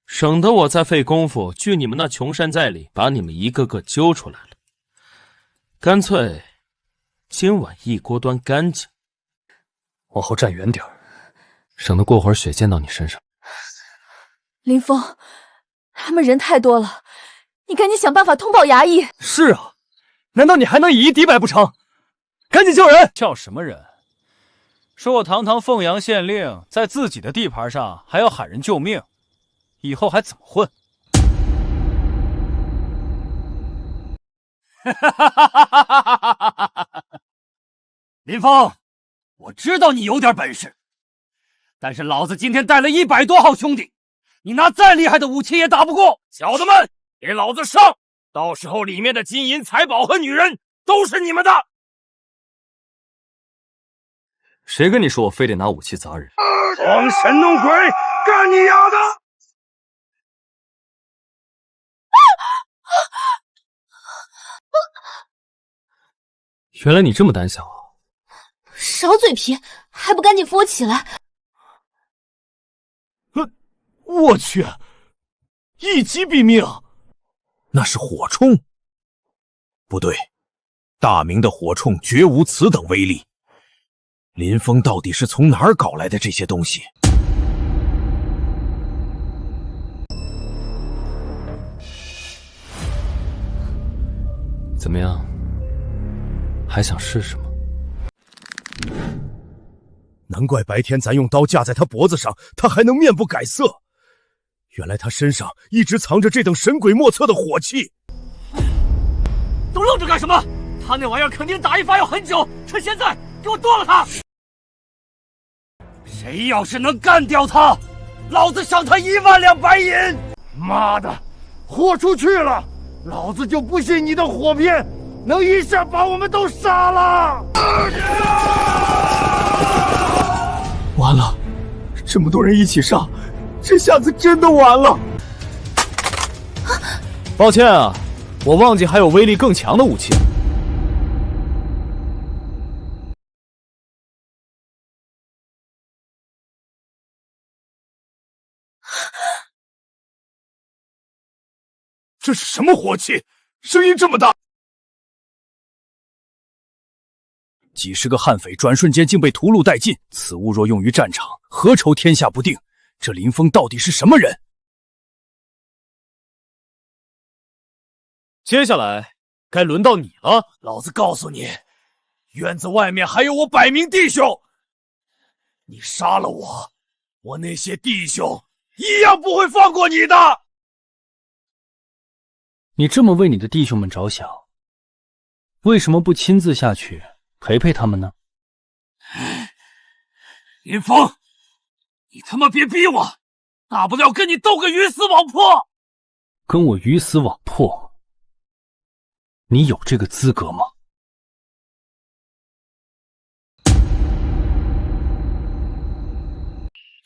省得我再费功夫锯你们那穷山寨里，把你们一个个揪出来了。干脆，今晚一锅端干净。往后站远点，省得过会儿血溅到你身上。林峰，他们人太多了，你赶紧想办法通报衙役。是啊，难道你还能以一敌百不成？赶紧叫人！叫什么人？说我堂堂凤阳县令，在自己的地盘上还要喊人救命，以后还怎么混？林峰，我知道你有点本事，但是老子今天带了100多号兄弟，你拿再厉害的武器也打不过。小子们，给老子上！到时候里面的金银财宝和女人都是你们的。谁跟你说我非得拿武器砸人？装神弄鬼，干你丫的！原来你这么胆小啊！少嘴皮，还不赶紧扶我起来！我去，一击毙命！那是火铳？不对，大明的火铳绝无此等威力。林峰到底是从哪儿搞来的这些东西？怎么样？还想试试吗？难怪白天咱用刀架在他脖子上，他还能面不改色。原来他身上一直藏着这等神鬼莫测的火气。都愣着干什么？他那玩意儿肯定打一发要很久，趁现在给我剁了他！谁要是能干掉他，老子赏他1万两白银！妈的，豁出去了！老子就不信你的火鞭能一下把我们都杀了！完了，这么多人一起上，这下子真的完了。抱歉啊，我忘记还有威力更强的武器。这是什么火器？声音这么大！几十个悍匪转瞬间竟被屠戮殆尽，此物若用于战场，何愁天下不定？这林峰到底是什么人？接下来该轮到你了。老子告诉你，院子外面还有我100名弟兄，你杀了我，我那些弟兄一样不会放过你的。你这么为你的弟兄们着想，为什么不亲自下去陪陪他们呢？林峰，你他妈别逼我，大不了跟你斗个鱼死网破。跟我鱼死网破？你有这个资格吗？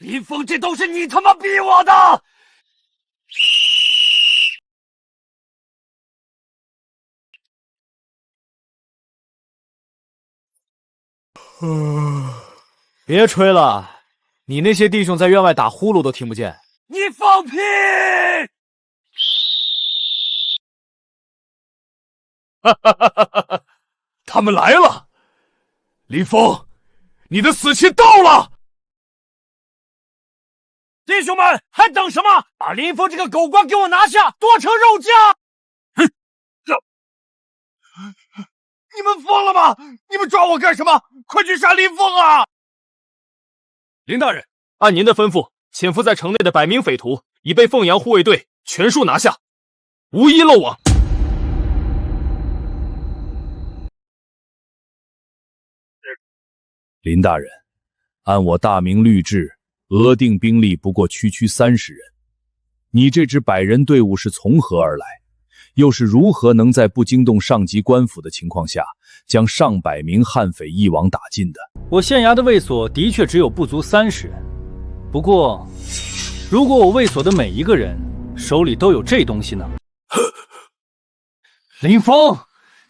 林峰，这都是你他妈逼我的！别吹了，你那些弟兄在院外打呼噜都听不见。你放屁！哈哈哈哈哈！他们来了，林峰，你的死期到了！弟兄们，还等什么？把林峰这个狗官给我拿下，剁成肉酱！哼！你们疯了吗？你们抓我干什么？快去杀林峰啊！林大人，按您的吩咐，潜伏在城内的100名匪徒已被凤阳护卫队全数拿下，无一漏网。林大人，按我大明律制，额定兵力不过区30人。你这支100人队伍是从何而来？又是如何能在不惊动上级官府的情况下，将上百名悍匪一网打尽的？我县衙的卫所的确只有不足30人，不过，如果我卫所的每一个人手里都有这东西呢？林峰，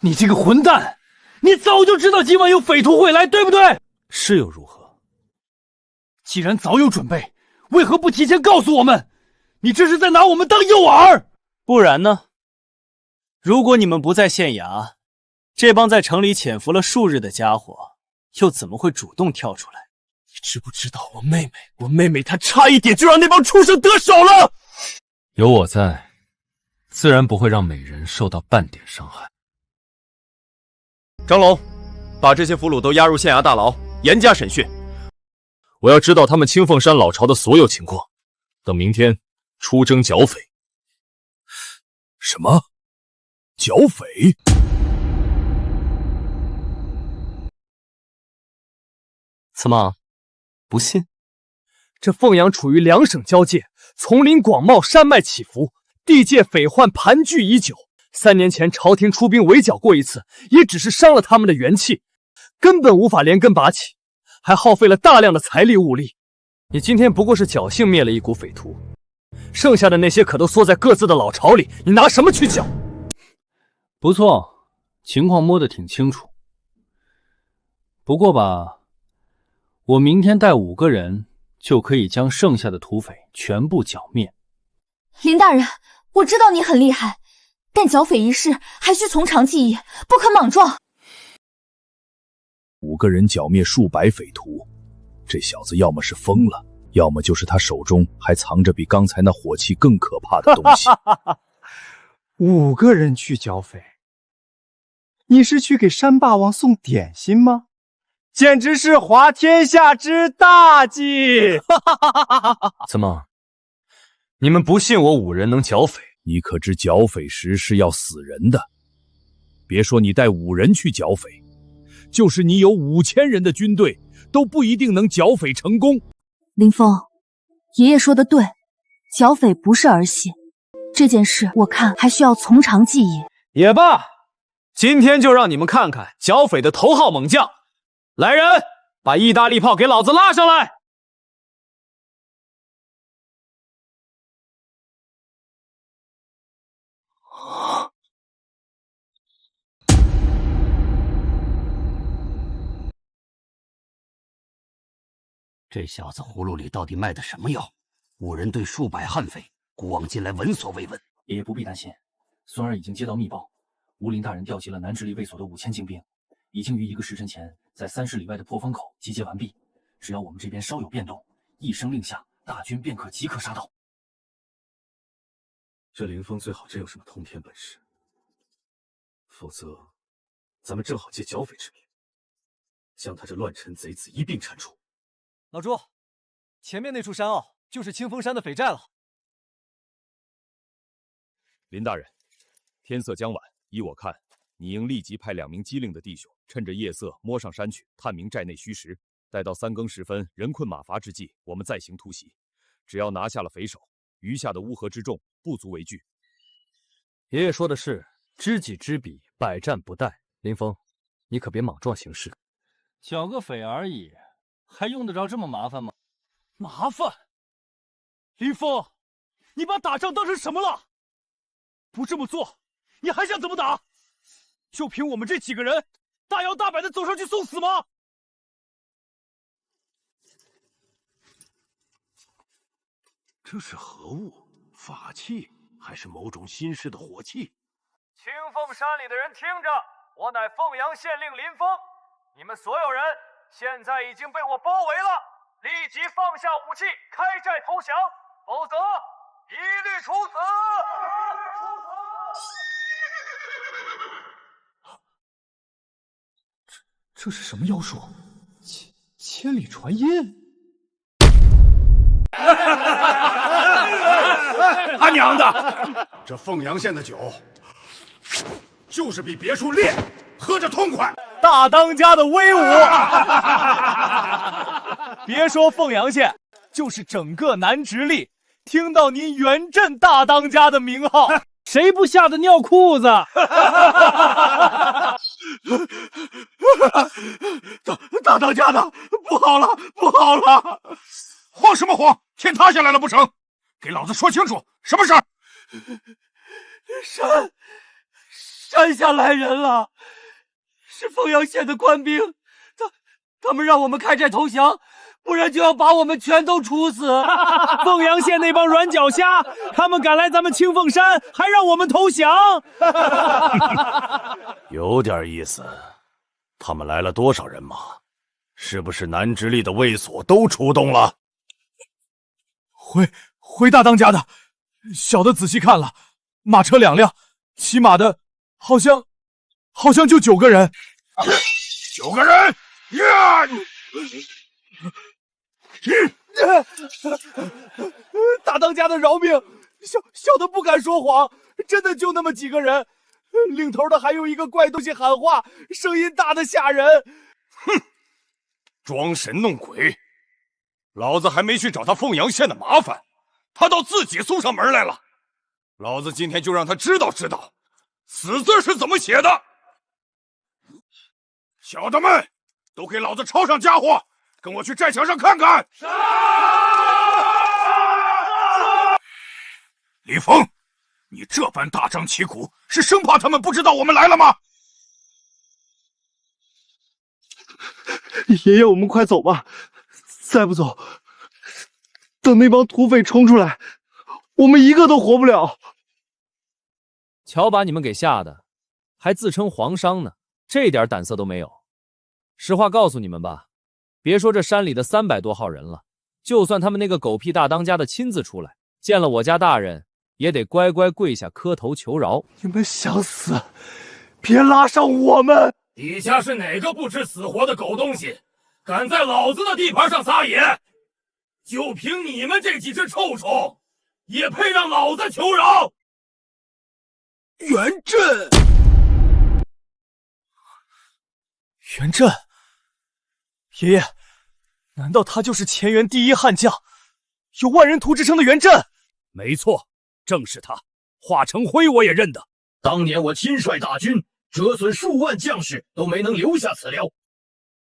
你这个混蛋，你早就知道今晚有匪徒会来，对不对？是又如何？既然早有准备，为何不提前告诉我们？你这是在拿我们当诱饵？不然呢？如果你们不在县衙，这帮在城里潜伏了数日的家伙，又怎么会主动跳出来？你知不知道我妹妹她差一点就让那帮畜生得手了？有我在，自然不会让美人受到半点伤害。张龙，把这些俘虏都押入县衙大牢，严加审讯。我要知道他们清凤山老巢的所有情况，等明天出征剿匪。什么？剿匪？怎么，不信？这凤阳处于2省交界，丛林广袤，山脉起伏，地界匪患盘踞已久。3年前朝廷出兵围剿过一次，也只是伤了他们的元气，根本无法连根拔起，还耗费了大量的财力物力。你今天不过是侥幸灭了一股匪徒，剩下的那些可都缩在各自的老巢里，你拿什么去剿？不错，情况摸得挺清楚。不过吧，我明天带5个人就可以将剩下的土匪全部剿灭。林大人，我知道你很厉害，但剿匪一事还需从长计议，不可莽撞。5个人剿灭数百匪徒，这小子要么是疯了，要么就是他手中还藏着比刚才那火器更可怕的东西。5个人去剿匪，你是去给山霸王送点心吗？简直是滑天下之大稽！怎么，你们不信我5人能剿匪？你可知剿匪时是要死人的？别说你带5人去剿匪，就是你有5000人的军队，都不一定能剿匪成功。林峰，爷爷说的对，剿匪不是儿戏，这件事我看还需要从长计议。也罢，今天就让你们看看剿匪的头号猛将。来人，把意大利炮给老子拉上来！这小子葫芦里到底卖的什么药？5人对数百悍匪，古往今来闻所未闻。爷爷不必担心，孙儿已经接到密报，吴林大人调集了南直隶卫所的5000精兵，已经于1个时辰前在30里外的破风口集结完毕。只要我们这边稍有变动，一声令下，大军便可即刻杀到。这林峰最好真有什么通天本事，否则咱们正好借剿匪之名，将他这乱臣贼子一并铲除。老朱，前面那处山坳就是清风山的匪寨了。林大人，天色将晚，依我看，你应立即派2名机灵的弟兄，趁着夜色摸上山去探明寨内虚实。待到3更时分，人困马乏之际，我们再行突袭。只要拿下了匪首，余下的乌合之众不足为惧。爷爷说的是知己知彼，百战不殆。林峰，你可别莽撞行事。剿个匪而已，还用得着这么麻烦吗？麻烦。林峰，你把打仗当成什么了？不这么做，你还想怎么打？就凭我们这几个人，大摇大摆的走上去送死吗？这是何物？法器还是某种新式的火器？青凤山里的人听着，我乃凤阳县令林峰，你们所有人现在已经被我包围了，立即放下武器，开寨投降，否则一律处死！这是什么妖术？千里传音。他娘的！这凤阳县的酒，就是比别处烈，喝着痛快。大当家的威武！别说凤阳县，就是整个南直隶，听到您原镇大当家的名号，谁不吓得尿裤子？大当家的，不好了，不好了！慌什么慌？天塌下来了不成？给老子说清楚，什么事儿？山下来人了，是凤阳县的官兵，他们让我们开寨投降，不然就要把我们全都处死。凤阳县那帮软脚虾，他们敢来咱们青凤山，还让我们投降？有点意思。他们来了多少人马？是不是南直隶的卫所都出动了？回大当家的，小的仔细看了，马车2辆，骑马的好像就9个人。9个人呀！大当家的饶命，小的不敢说谎，真的就那么几个人，领头的还有一个怪东西喊话，声音大得吓人。哼，装神弄鬼，老子还没去找他凤阳县的麻烦，他倒自己送上门来了。老子今天就让他知道知道，死字是怎么写的。小的们，都给老子抄上家伙，跟我去战场上看看。李峰，你这般大张旗鼓，是生怕他们不知道我们来了吗？爷爷，我们快走吧，再不走，等那帮土匪冲出来，我们一个都活不了。瞧把你们给吓的，还自称皇商呢，这点胆色都没有。实话告诉你们吧，别说这山里的300多号人了，就算他们那个狗屁大当家的亲自出来，见了我家大人，也得乖乖跪下磕头求饶。你们想死，别拉上我们！底下是哪个不知死活的狗东西，敢在老子的地盘上撒野？就凭你们这几只臭虫，也配让老子求饶？袁震，袁震，爷爷，难道他就是前元第一悍将，有万人屠之称的袁震？没错，正是他。华成辉我也认得，当年我亲率大军，折损数万将士，都没能留下此寮。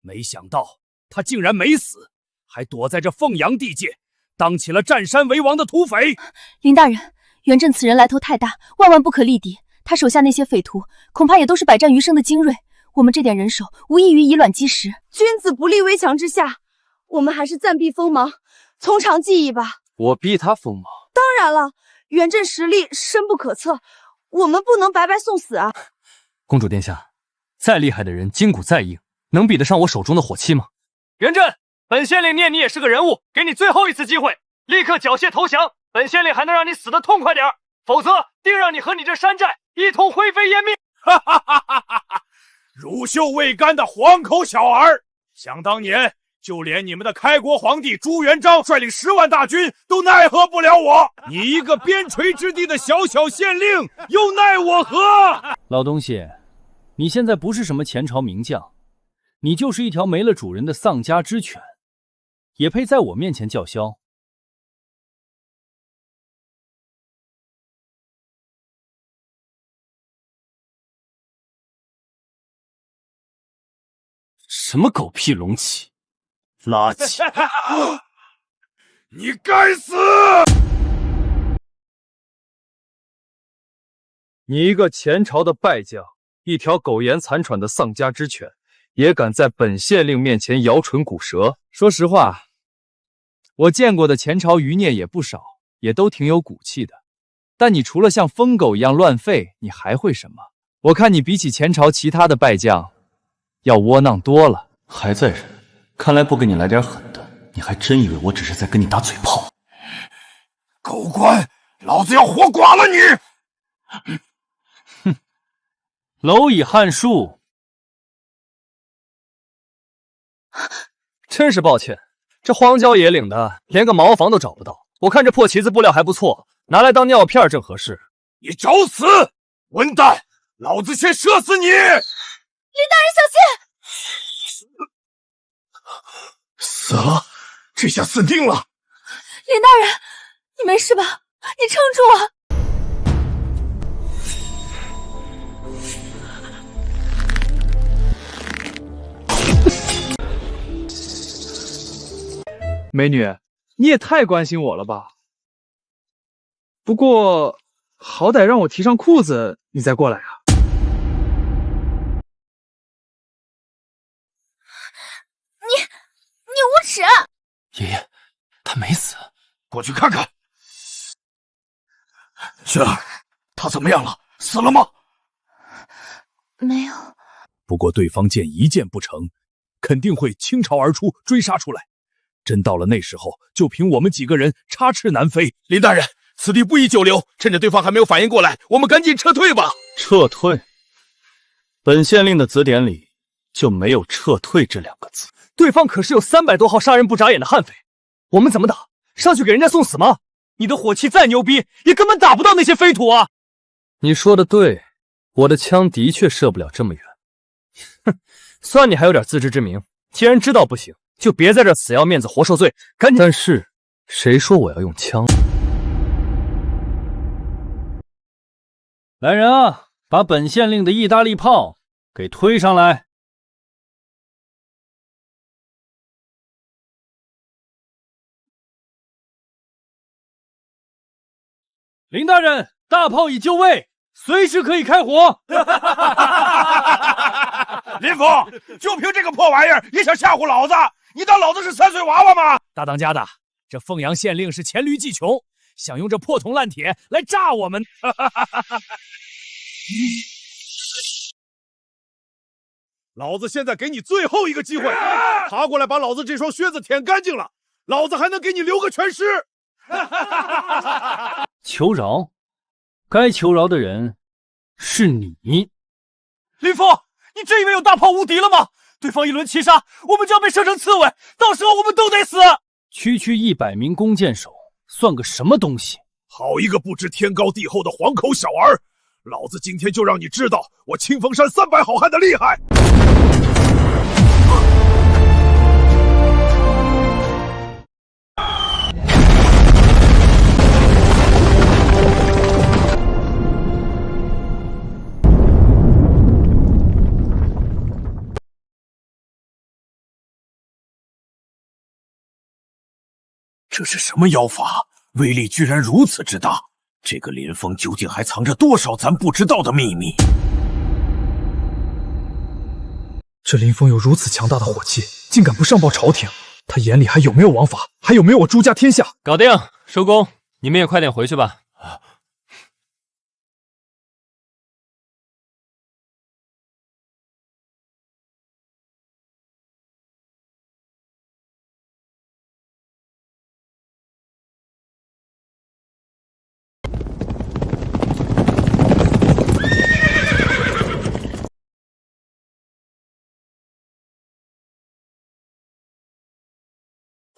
没想到他竟然没死，还躲在这凤阳地界，当起了占山为王的土匪。林大人，袁震此人来头太大，万万不可力敌。他手下那些匪徒，恐怕也都是百战余生的精锐。我们这点人手，无异于以卵击石。君子不立危墙之下，我们还是暂避锋芒，从长计议吧。我逼他锋芒？当然了，袁震实力深不可测，我们不能白白送死啊！公主殿下，再厉害的人，筋骨再硬，能比得上我手中的火器吗？袁震，本县令念你也是个人物，给你最后一次机会，立刻缴械投降，本县令还能让你死得痛快点，否则定让你和你这山寨一同灰飞烟灭！哈哈哈哈哈哈！乳臭未干的黄口小儿，想当年，就连你们的开国皇帝朱元璋率领10万大军都奈何不了我，你一个边陲之地的小小县令，又奈我何？老东西，你现在不是什么前朝名将，你就是一条没了主人的丧家之犬，也配在我面前叫嚣？什么狗屁龙旗，垃圾！你该死！你一个前朝的败将，一条苟延残喘的丧家之犬，也敢在本县令面前摇唇鼓舌？说实话，我见过的前朝余孽也不少，也都挺有骨气的。但你除了像疯狗一样乱吠，你还会什么？我看你比起前朝其他的败将，要窝囊多了。还在忍，看来不给你来点狠的，你还真以为我只是在跟你打嘴炮？狗官，老子要活剐了你！蝼蚁撼树。真是抱歉，这荒郊野岭的，连个茅房都找不到。我看这破旗子布料还不错，拿来当尿片正合适。你找死！混蛋！老子先射死你！林大人小心！死了，这下死定了！林大人，你没事吧？你撑住啊！美女，你也太关心我了吧？不过，好歹让我提上裤子，你再过来啊！你无耻！爷爷，他没死，过去看看。雪儿，他怎么样了？死了吗？没有。不过对方见一箭不成，肯定会倾巢而出，追杀出来。真到了那时候，就凭我们几个人插翅难飞。林大人，此地不宜久留，趁着对方还没有反应过来，我们赶紧撤退吧。撤退？本县令的词典里就没有撤退这两个字。对方可是有300多号杀人不眨眼的悍匪，我们怎么打？上去给人家送死吗？你的火器再牛逼，也根本打不到那些飞土啊！你说的对，我的枪的确射不了这么远。哼，算你还有点自知之明。既然知道不行，就别在这死要面子活受罪，赶紧。但是，谁说我要用枪？来人啊，把本县令的意大利炮给推上来！林大人，大炮已就位，随时可以开火。林峰，就凭这个破玩意儿也想吓唬老子？你当老子是3岁娃娃吗？大当家的，这凤阳县令是黔驴技穷，想用这破铜烂铁来炸我们。老子现在给你最后一个机会，爬过来把老子这双靴子舔干净了，老子还能给你留个全尸。求饶，该求饶的人是你。林峰，你真以为有大炮无敌了吗？对方一轮齐杀，我们就要被射成刺猬，到时候我们都得死。区区100名弓箭手，算个什么东西？好一个不知天高地厚的黄口小儿！老子今天就让你知道我清风山300好汉的厉害！这是什么妖法？威力居然如此之大！这个林峰究竟还藏着多少咱不知道的秘密？这林峰有如此强大的火气，竟敢不上报朝廷，他眼里还有没有王法？还有没有我朱家天下？搞定，收工，你们也快点回去吧。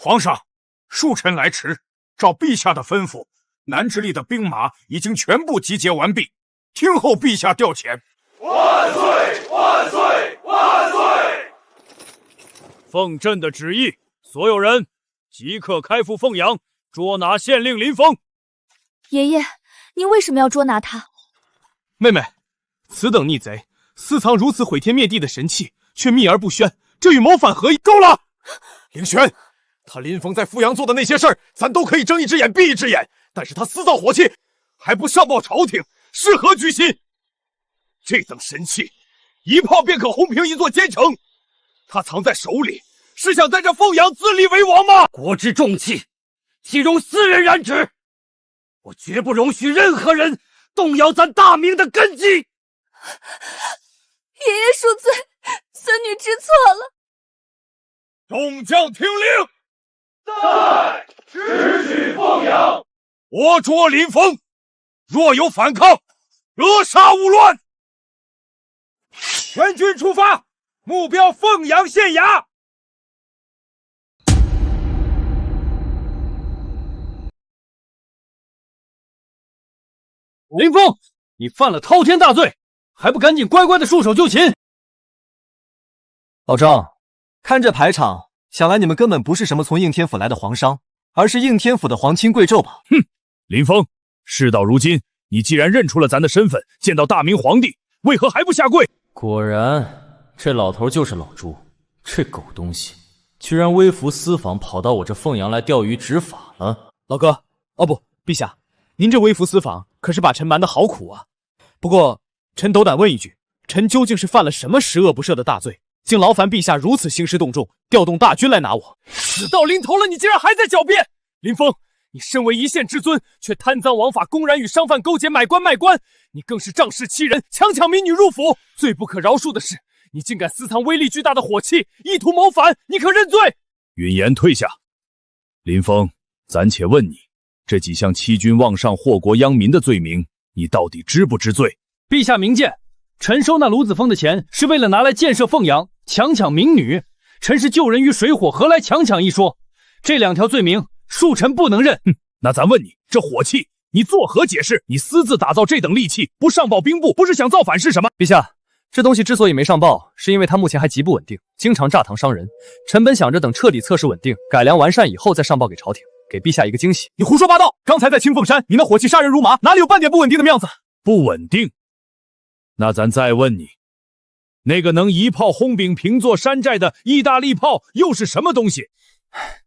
皇上，恕臣来迟。照陛下的吩咐，南直隶的兵马已经全部集结完毕，听候陛下调遣。万岁！万岁！万岁！奉朕的旨意，所有人即刻开赴凤阳，捉拿县令林峰。爷爷，您为什么要捉拿他？妹妹，此等逆贼，私藏如此毁天灭地的神器，却秘而不宣，这与谋反何异？够了！凌轩，他林峰在富阳做的那些事儿，咱都可以睁一只眼闭一只眼。但是他私造火器，还不上报朝廷，是何居心？这等神器，一炮便可轰平一座坚城。他藏在手里，是想在这凤阳自立为王吗？国之重器，岂容私人染指？我绝不容许任何人动摇咱大明的根基。爷爷恕罪，孙女知错了。众将听令，在，直取凤阳。活捉林峰，若有反抗，扼杀勿乱。全军出发，目标凤阳县衙。林峰，你犯了滔天大罪，还不赶紧乖乖的束手就擒！老张，看这排场，想来你们根本不是什么从应天府来的皇商，而是应天府的皇亲贵胄吧？哼，林峰，事到如今，你既然认出了咱的身份，见到大明皇帝，为何还不下跪？果然，这老头就是老朱，这狗东西，居然微服私访，跑到我这凤阳来钓鱼执法了。老哥，哦不，陛下，您这微服私访可是把臣瞒得好苦啊。不过，臣斗胆问一句，臣究竟是犯了什么十恶不赦的大罪，竟劳烦陛下如此兴师动众，调动大军来拿我？死到临头了，你竟然还在狡辩！林峰，你身为一县之尊，却贪赃枉法，公然与商贩勾结，买官卖官，你更是仗势欺人，强抢民女入府。最不可饶恕的是，你竟敢私藏威力巨大的火器，意图谋反，你可认罪？允言退下。林峰，暂且问你，这几项欺君妄上、祸国殃民的罪名，你到底知不知罪？陛下明鉴，臣收那卢子峰的钱是为了拿来建设凤阳，强抢民女。臣是救人于水火，何来强抢一说？这两条罪名，恕臣不能认。那咱问你，这火器你作何解释？你私自打造这等利器，不上报兵部，不是想造反是什么？陛下，这东西之所以没上报，是因为它目前还极不稳定，经常炸膛伤人。臣本想着等彻底测试稳定、改良完善以后再上报给朝廷，给陛下一个惊喜。你胡说八道！刚才在清凤山，你那火器杀人如麻，哪里有半点不稳定的样子？不稳定？那咱再问你，那个能一炮轰饼平座山寨的意大利炮又是什么东西？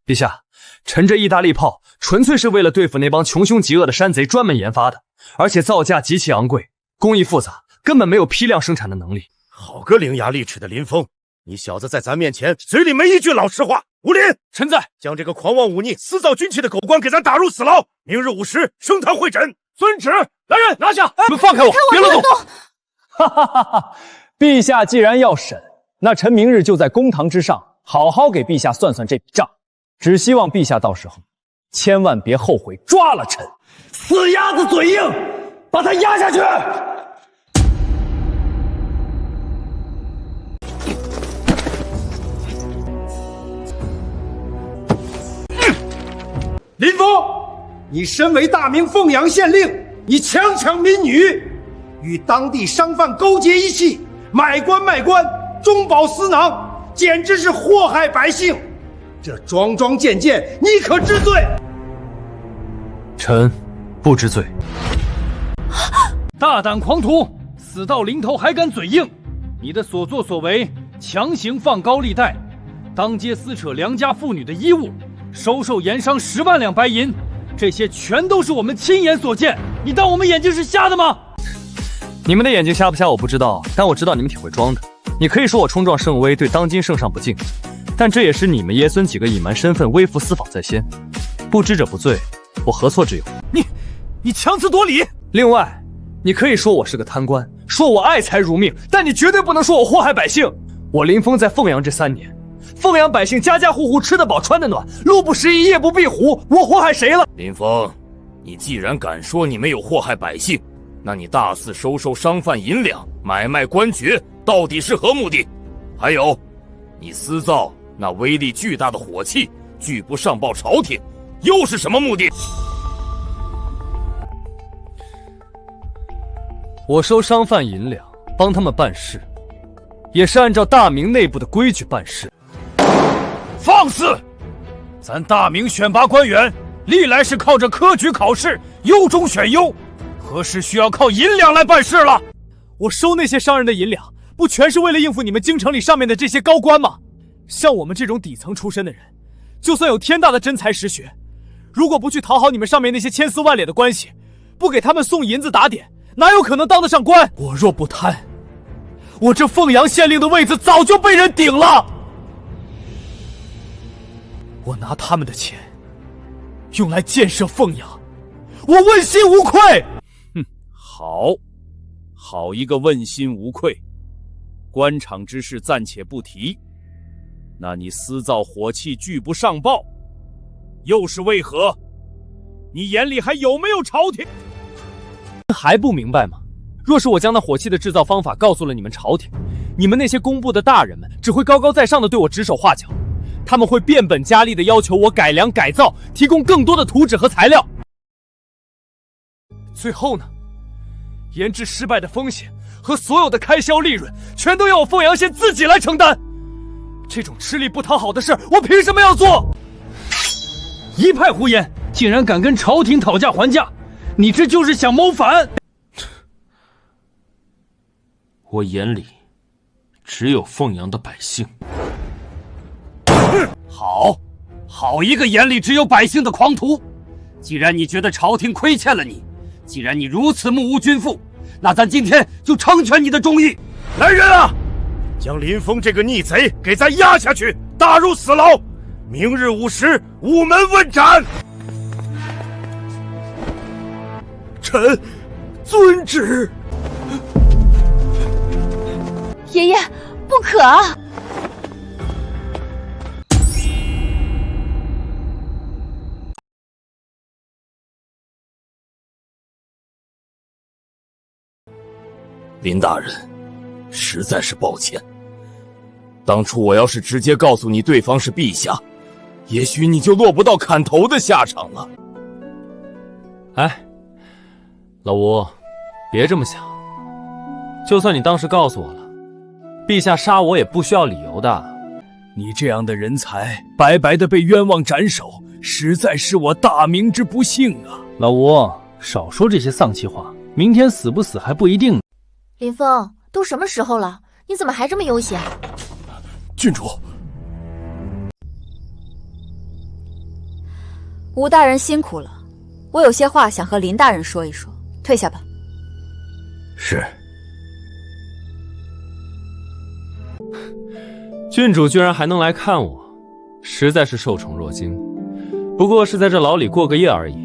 陛下，臣这意大利炮纯粹是为了对付那帮穷凶极恶的山贼专门研发的，而且造价极其昂贵，工艺复杂，根本没有批量生产的能力。好个伶牙俐齿的林峰，你小子在咱面前嘴里没一句老实话。武林，臣在。将这个狂妄忤逆、私造军器的狗官给咱打入死牢，明日午时升堂会诊。遵旨。来人，拿下！你们放开我，别乱动！哈哈哈哈！陛下既然要审，那臣明日就在公堂之上好好给陛下算算这笔账。只希望陛下到时候千万别后悔抓了臣。死鸭子嘴硬，把他压下去！林峰，你身为大明凤阳县令，你强抢民女，与当地商贩勾结一气，买官卖官，中饱私囊，简直是祸害百姓。这桩桩件件，你可知罪？臣不知罪。大胆狂徒，死到临头还敢嘴硬！你的所作所为，强行放高利贷，当街撕扯良家妇女的衣物，收受盐商10万两白银，这些全都是我们亲眼所见。你当我们眼睛是瞎的吗？你们的眼睛瞎不瞎我不知道，但我知道你们挺会装的。你可以说我冲撞圣威，对当今圣上不敬，但这也是你们爷孙几个隐瞒身份、微服私访在先，不知者不罪，我何错之有？你强词夺理！另外，你可以说我是个贪官，说我爱财如命，但你绝对不能说我祸害百姓。我林峰在凤阳这3年，凤阳百姓家家户户吃得饱穿得暖，路不拾遗夜不闭户，我祸害谁了？林峰，你既然敢说你没有祸害百姓，那你大肆收受商贩银两，买卖官爵，到底是何目的？还有，你私造那威力巨大的火器，拒不上报朝廷，又是什么目的？我收商贩银两，帮他们办事，也是按照大明内部的规矩办事。放肆！咱大明选拔官员，历来是靠着科举考试，优中选优，何时需要靠银两来办事了？我收那些商人的银两，不全是为了应付你们京城里上面的这些高官吗？像我们这种底层出身的人，就算有天大的真才实学，如果不去讨好你们上面那些千丝万缕的关系，不给他们送银子打点，哪有可能当得上官？我若不贪，我这凤阳县令的位子早就被人顶了。我拿他们的钱用来建设凤阳，我问心无愧。哼，好一个问心无愧。官场之事暂且不提，那你私造火器拒不上报，又是为何？你眼里还有没有朝廷？还不明白吗？若是我将那火器的制造方法告诉了你们朝廷，你们那些工部的大人们只会高高在上的对我指手画脚，他们会变本加厉的要求我改良改造，提供更多的图纸和材料。最后呢，研制失败的风险和所有的开销利润，全都要我凤阳县自己来承担。这种吃力不讨好的事，我凭什么要做？一派胡言，竟然敢跟朝廷讨价还价，你这就是想谋反！我眼里只有凤阳的百姓。好一个眼里只有百姓的狂徒！既然你觉得朝廷亏欠了你，既然你如此目无君父，那咱今天就成全你的忠义。来人啊，将林峰这个逆贼给咱押下去，打入死牢。明日午时，午门问斩。臣遵旨。爷爷，不可啊！林大人，实在是抱歉。当初我要是直接告诉你对方是陛下，也许你就落不到砍头的下场了。哎，老吴，别这么想。就算你当时告诉我了，陛下杀我也不需要理由的。你这样的人才，白白的被冤枉斩首，实在是我大明之不幸啊！老吴，少说这些丧气话，明天死不死还不一定。林峰，都什么时候了，你怎么还这么悠闲？郡主，吴大人辛苦了，我有些话想和林大人说一说，退下吧。是。郡主居然还能来看我，实在是受宠若惊。不过是在这牢里过个夜而已，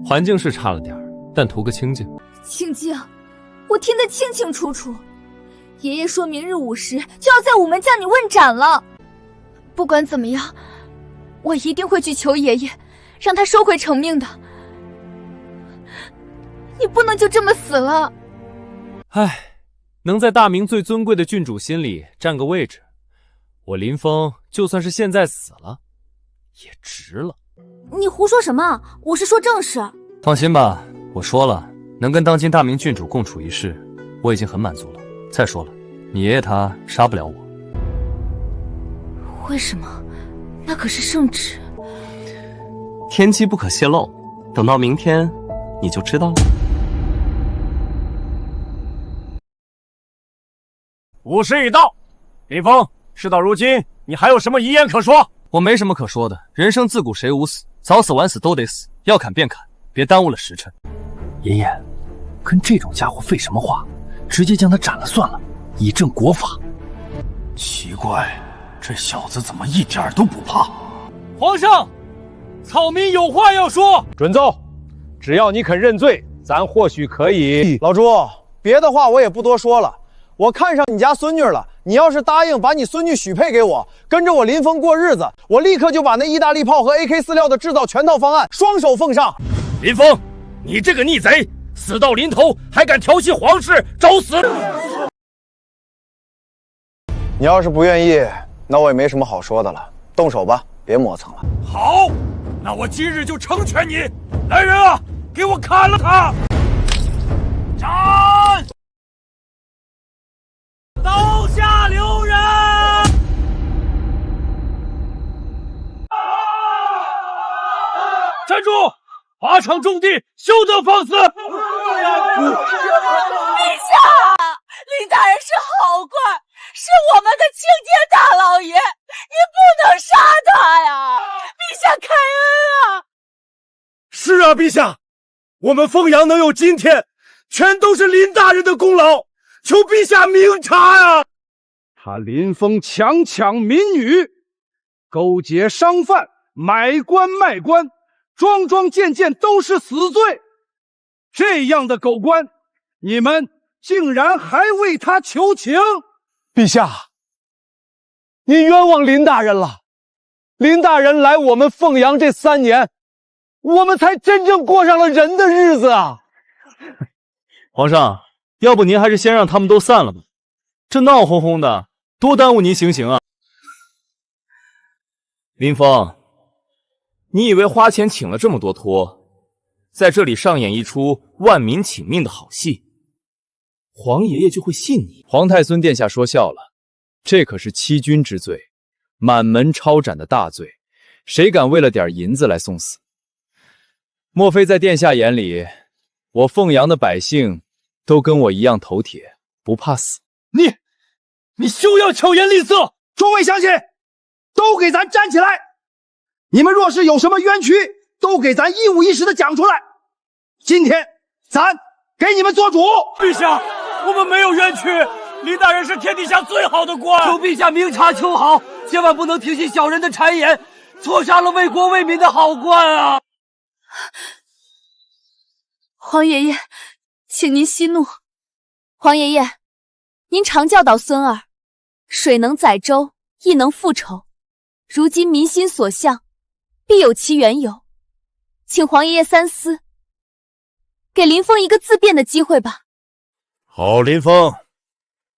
环境是差了点，但图个清静。清静，我听得清清楚楚。爷爷说明日午时就要在午门将你问斩了。不管怎么样，我一定会去求爷爷，让他收回成命的。你不能就这么死了。唉，能在大明最尊贵的郡主心里占个位置，我林峰就算是现在死了，也值了。你胡说什么？我是说正事。放心吧，我说了，能跟当今大明郡主共处一室，我已经很满足了。再说了，你爷爷他杀不了我。为什么？那可是圣旨。天机不可泄露，等到明天你就知道了。午时已到，林峰，事到如今，你还有什么遗言可说？我没什么可说的，人生自古谁无死，早死晚死都得死，要砍便砍，别耽误了时辰。爷爷，跟这种家伙废什么话？直接将他斩了算了，以正国法。奇怪，这小子怎么一点都不怕？皇上，草民有话要说。准奏，只要你肯认罪，咱或许可以。老朱，别的话我也不多说了。我看上你家孙女了，你要是答应把你孙女许配给我，跟着我林峰过日子，我立刻就把那意大利炮和 AK-46的制造全套方案双手奉上。林峰，你这个逆贼，死到临头还敢调戏皇室，找死！你要是不愿意，那我也没什么好说的了，动手吧，别磨蹭了。好，那我今日就成全你。来人啊，给我砍了他！斩！刀下留人！站住！法场重地，休得放肆！陛下，林大人是好官，是我们的青天大老爷，你不能杀他呀！下开恩啊！是啊，陛下，我们凤阳能有今天，全都是林大人的功劳，求陛下明察呀！他林峰强抢民女，勾结商贩，买官卖官，桩桩件件都是死罪。这样的狗官，你们竟然还为他求情！陛下，您冤枉林大人了。林大人来我们凤阳这3年，我们才真正过上了人的日子啊！皇上，要不您还是先让他们都散了吧，这闹哄哄的，多耽误您行刑啊！林峰，你以为花钱请了这么多托，在这里上演一出万民请命的好戏，皇爷爷就会信你？皇太孙殿下说笑了，这可是欺君之罪，满门抄斩的大罪，谁敢为了点银子来送死？莫非在殿下眼里，我凤阳的百姓都跟我一样头铁，不怕死？你休要巧言令色！众位乡亲，都给咱站起来！你们若是有什么冤屈，都给咱一五一十的讲出来。今天咱给你们做主。陛下，我们没有冤屈，林大人是天底下最好的官，求陛下明察秋毫，千万不能听信小人的谗言，错杀了为国为民的好官啊！皇爷爷，请您息怒。皇爷爷，您常教导孙儿，水能载舟，亦能覆舟。如今民心所向，必有其缘由，请皇爷爷三思，给林峰一个自辩的机会吧。好，林峰，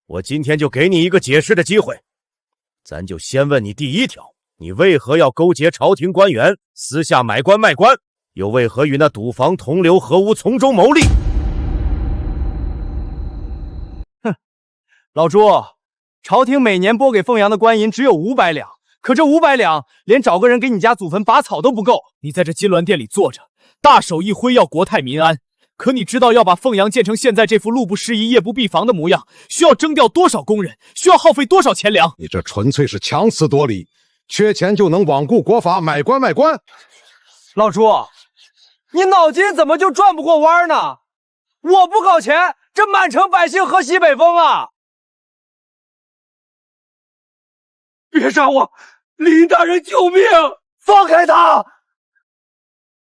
我今天就给你一个解释的机会。咱就先问你第一条，你为何要勾结朝廷官员，私下买官卖官，又为何与那赌坊同流合污，从中牟利？哼，老朱，朝廷每年拨给凤阳的官银只有500两，可这500两连找个人给你家祖坟拔草都不够。你在这金銮殿里坐着，大手一挥要国泰民安，可你知道要把凤阳建成现在这副路不拾遗、夜不闭房的模样，需要征调多少工人，需要耗费多少钱粮？你这纯粹是强词夺理，缺钱就能罔顾国法，买官卖官。老朱，你脑筋怎么就转不过弯呢？我不搞钱，这满城百姓喝西北风啊！别杀我！林大人救命！放开他！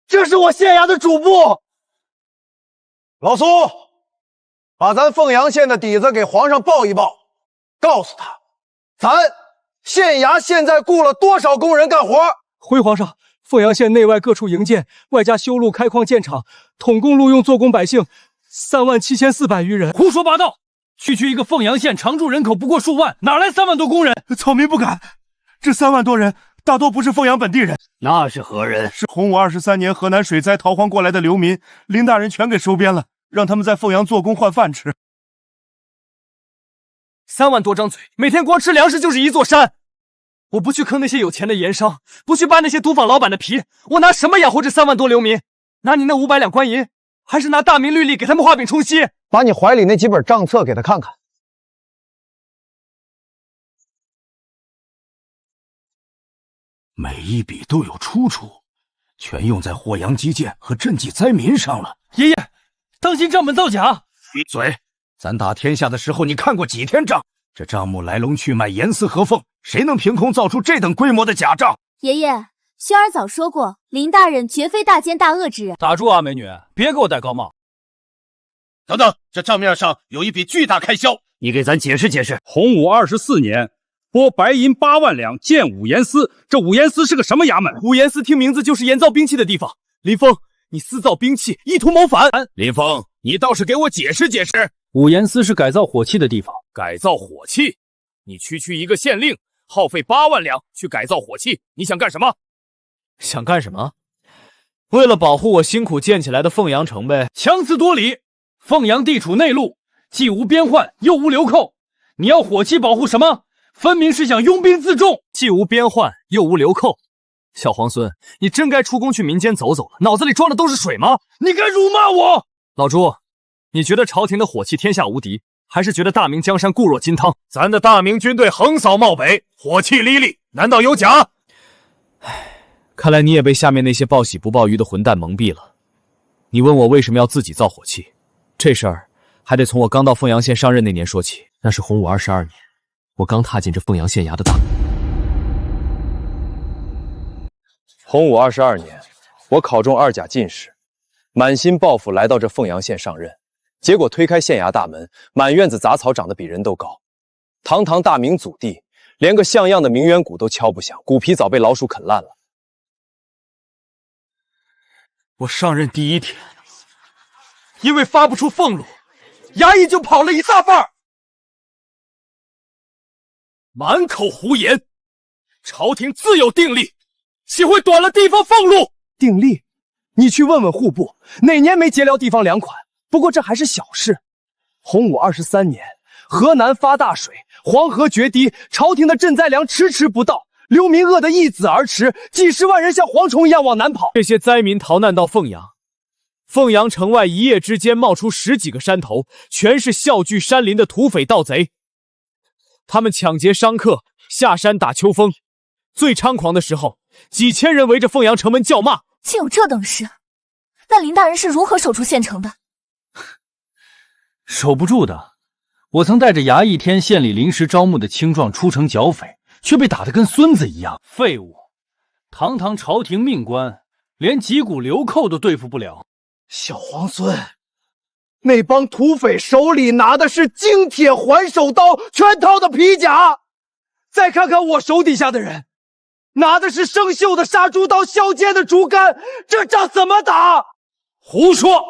这是我县衙的主簿。老苏，把咱凤阳县的底子给皇上报一报，告诉他，咱县衙现在雇了多少工人干活。回皇上，凤阳县内外各处营建，外加修路、开矿、建厂，统共录用做工百姓37400余人。胡说八道！区区一个凤阳县，常住人口不过数万，哪来3万多工人？草民不敢，这3万多人大多不是凤阳本地人。那是何人？是洪武23年河南水灾逃荒过来的流民，林大人全给收编了，让他们在凤阳做工换饭吃。3万多张嘴，每天光吃粮食就是一座山。我不去坑那些有钱的盐商，不去扒那些赌坊老板的皮，我拿什么养活这3万多流民？拿你那500两官银，还是拿大明律例给他们画饼充饥？把你怀里那几本账册给他看看。每一笔都有出处，全用在霍阳基建和赈济灾民上了。爷爷，当心账本造假！闭嘴！咱打天下的时候，你看过几天账？这账目来龙去脉严丝合缝，谁能凭空造出这等规模的假账？爷爷，轩儿早说过，林大人绝非大奸大恶之人。打住啊，美女，别给我戴高帽！等等，这账面上有一笔巨大开销，你给咱解释解释。洪武24年。拨白银8万两建武严司，这武严司是个什么衙门？武严司听名字就是研造兵器的地方。林峰，你私造兵器，意图谋反。林峰，你倒是给我解释解释。武严司是改造火器的地方。改造火器？你区一个县令，耗费8万两去改造火器，你想干什么？想干什么？为了保护我辛苦建起来的凤阳城呗。强词夺理！凤阳地处内陆，既无边患，又无流寇，你要火器保护什么？分明是想拥兵自重，既无边患又无流寇。小皇孙，你真该出宫去民间走走了，脑子里装的都是水吗？你敢辱骂我！老朱，你觉得朝廷的火器天下无敌，还是觉得大明江山固若金汤？咱的大明军队横扫漠北，火器历历，难道有假？看来你也被下面那些报喜不报忧的混蛋蒙蔽了。你问我为什么要自己造火器，这事儿还得从我刚到凤阳县上任那年说起。那是洪武22年，我刚踏进这凤阳县衙的大。洪武22年，我考中2甲进士，满心抱负来到这凤阳县上任，结果推开县衙大门，满院子杂草长得比人都高。堂堂大明祖地，连个像样的名媛谷都敲不响，骨皮早被老鼠啃烂了。我上任第1天，因为发不出俸禄，衙役就跑了一大半，满口胡言。朝廷自有定例，岂会短了地方俸禄？定例？你去问问户部，哪年没结辽地方粮款？不过这还是小事。洪武23年，河南发大水，黄河决堤，朝廷的赈灾粮迟迟不到，流民饿得一子而驰，几十万人像蝗虫一样往南跑。这些灾民逃难到凤阳，凤阳城外一夜之间冒出10几个山头，全是笑聚山林的土匪盗贼。他们抢劫商客，下山打秋风。最猖狂的时候，几千人围着凤阳城门叫骂。竟有这等事？那林大人是如何守住县城的？守不住的。我曾带着衙役天县里临时招募的青壮出城剿匪，却被打得跟孙子一样。废物！堂堂朝廷命官，连几股流寇都对付不了。小皇孙，那帮土匪手里拿的是精铁环手刀，全套的皮甲。再看看我手底下的人，拿的是生锈的杀猪刀，削尖的竹竿，这仗怎么打？胡说！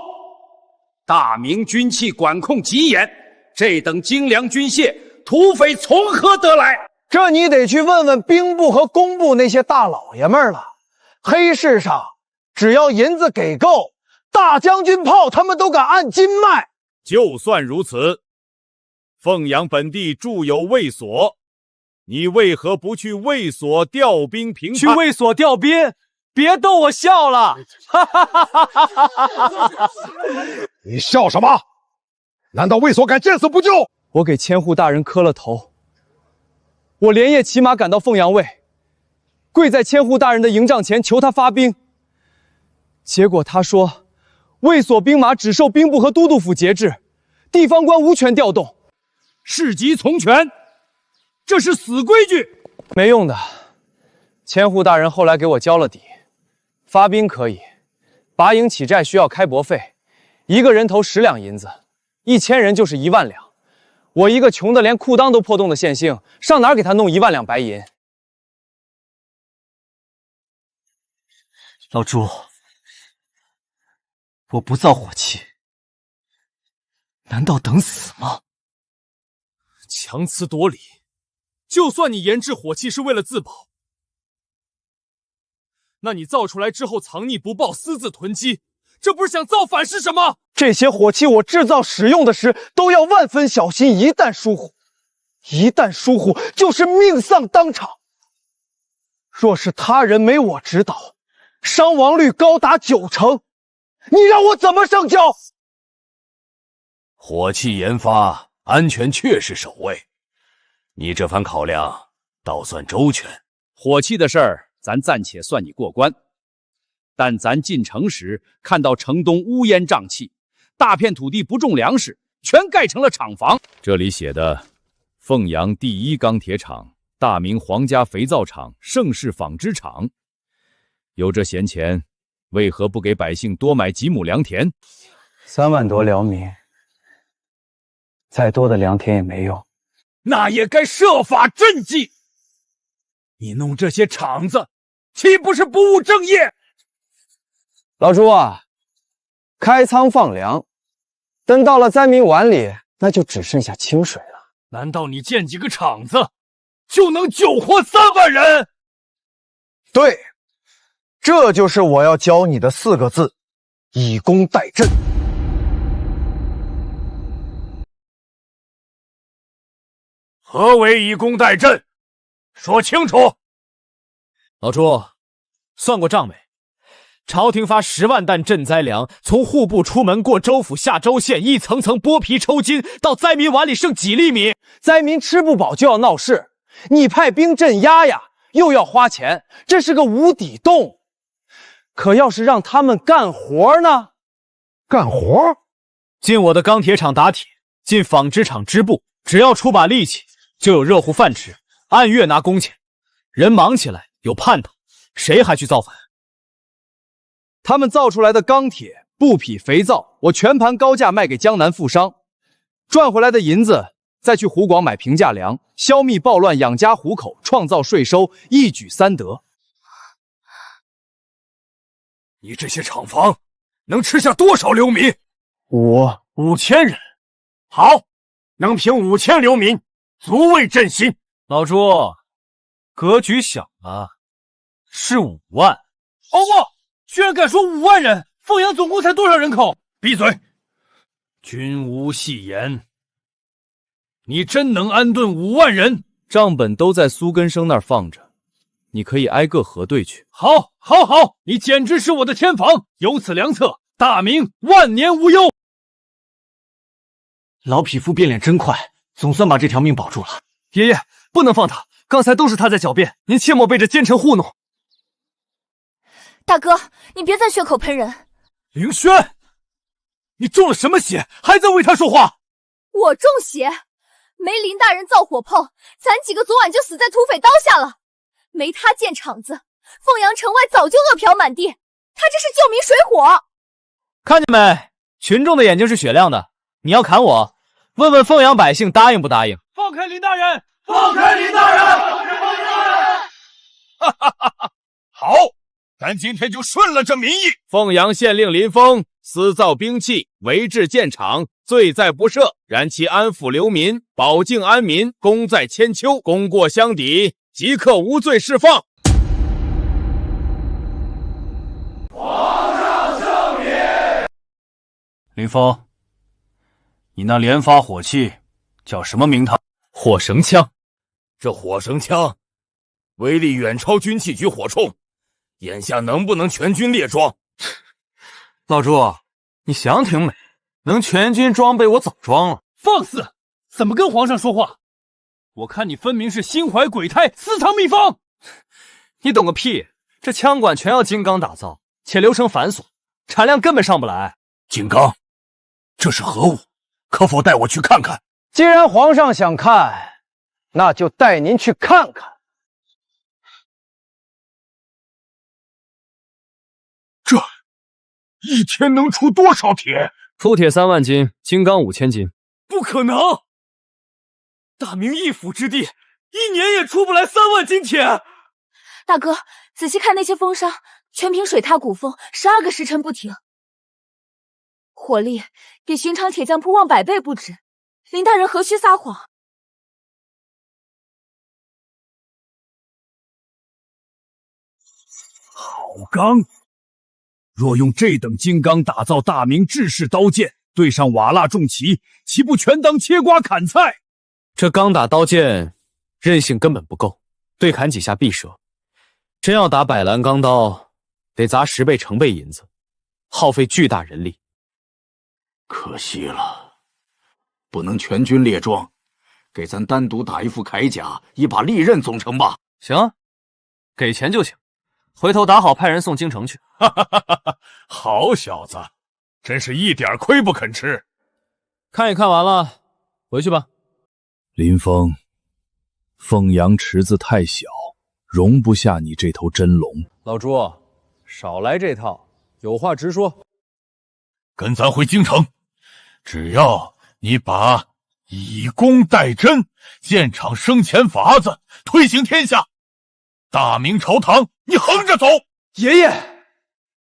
大明军器管控极严，这等精良军械，土匪从何得来？这你得去问问兵部和工部那些大老爷们了。黑市上只要银子给够，大将军炮他们都敢按斤卖。就算如此，凤阳本地驻有卫所，你为何不去卫所调兵平叛？去卫所调兵？别逗我笑了！你笑什么？难道卫所敢见死不救？我给千户大人磕了头，我连夜骑马赶到凤阳卫，跪在千户大人的营帐前求他发兵。结果他说，卫所兵马只受兵部和都督府节制，地方官无权调动，市级从权，这是死规矩。没用的，千户大人后来给我交了底。发兵可以，拔营起寨需要开驳费，1个人头10两银子，1000人就是1万两。我一个穷的连裤裆都破洞的县姓，上哪儿给他弄1万两白银？老朱，我不造火器，难道等死吗？强词夺理，就算你研制火器是为了自保，那你造出来之后藏匿不报，私自囤积，这不是想造反是什么？这些火器我制造使用的时都要万分小心，一旦疏忽就是命丧当场。若是他人没我指导，伤亡率高达90%，你让我怎么上交？火器研发，安全确是首位，你这番考量倒算周全。火器的事儿，咱暂且算你过关。但咱进城时看到城东乌烟瘴气，大片土地不种粮食，全盖成了厂房。这里写的凤阳第1钢铁厂、大明皇家肥皂厂、盛世纺织厂，有这闲钱，为何不给百姓多买几亩良田？3万多辽民，再多的良田也没用。那也该设法赈济。你弄这些厂子，岂不是不务正业？老朱啊，开仓放粮，等到了灾民碗里，那就只剩下清水了。难道你建几个厂子，就能救活3万人？对，这就是我要教你的4个字：以工代赈。何为以工代赈？说清楚。老朱，算过账没？朝廷发10万担赈灾粮，从户部出门过州府下州县，一层层剥皮抽筋，到灾民碗里剩几粒米。灾民吃不饱就要闹事，你派兵镇压呀，又要花钱，这是个无底洞。可要是让他们干活呢？干活？进我的钢铁厂打铁，进纺织厂织布，只要出把力气，就有热乎饭吃，按月拿工钱。人忙起来有盼头，谁还去造反？他们造出来的钢铁、布匹、肥皂，我全盘高价卖给江南富商，赚回来的银子再去湖广买平价粮，消灭暴乱，养家糊口，创造税收，一举三得。你这些厂房能吃下多少流民？5000人。好，能平5000流民，足为振兴。老朱，格局小了，是5万。哦不，居然敢说5万人！凤阳总共才多少人口？闭嘴！君无戏言。你真能安顿5万人？账本都在苏根生那儿放着，你可以挨个核对去。好，好，好！你简直是我的天房，有此良策，大明万年无忧。老匹夫变脸真快，总算把这条命保住了。爷爷，不能放他，刚才都是他在狡辩，您切莫被这奸臣糊弄。大哥，你别再血口喷人。凌轩，你中了什么邪，还在为他说话？我中邪？没林大人造火炮，咱几个昨晚就死在土匪刀下了。没他建厂子，凤阳城外早就饿殍满地。他这是救民水火。看见没？群众的眼睛是雪亮的。你要砍我，问问凤阳百姓答应不答应？放开林大人！放开林大人！放开林大人！哈哈哈哈！好，咱今天就顺了这民意。凤阳县令林峰私造兵器，违制建厂，罪在不赦。然其安抚流民，保境安民，功在千秋，功过相抵，即刻无罪释放。皇上圣明。林峰，你那连发火器叫什么名堂？火绳枪。这火绳枪威力远超军器局火铳，眼下能不能全军列装？老朱，你想挺美，能全军装备我早装了。放肆！怎么跟皇上说话？我看你分明是心怀鬼胎，私藏秘方。你懂个屁！这枪管全要金刚打造，且流程繁琐，产量根本上不来。金刚，这是何物？可否带我去看看？既然皇上想看，那就带您去看看。这一天能出多少铁？出铁3万斤，金刚5000斤。不可能！大明一府之地，1年也出不来3万斤铁。大哥，仔细看那些风沙，全凭水踏鼓风，12个时辰不停，火力比寻常铁匠铺旺100倍不止。林大人何须撒谎？好钢！若用这等金刚打造大明制式刀剑，对上瓦剌重骑，岂不全当切瓜砍菜？这钢打刀剑韧性根本不够，对砍几下必折。真要打百兰钢刀，得砸10倍成倍银子，耗费巨大人力。可惜了，不能全军列装，给咱单独打一副铠甲，一把利刃总成吧？行，给钱就行。回头打好派人送京城去。哈哈哈哈！好小子，真是一点亏不肯吃。看也看完了，回去吧。林峰，凤阳池子太小，容不下你这头真龙。老朱，少来这套，有话直说。跟咱回京城，只要你把以工代赈、建厂生钱法子推行天下，大明朝堂你横着走。爷爷，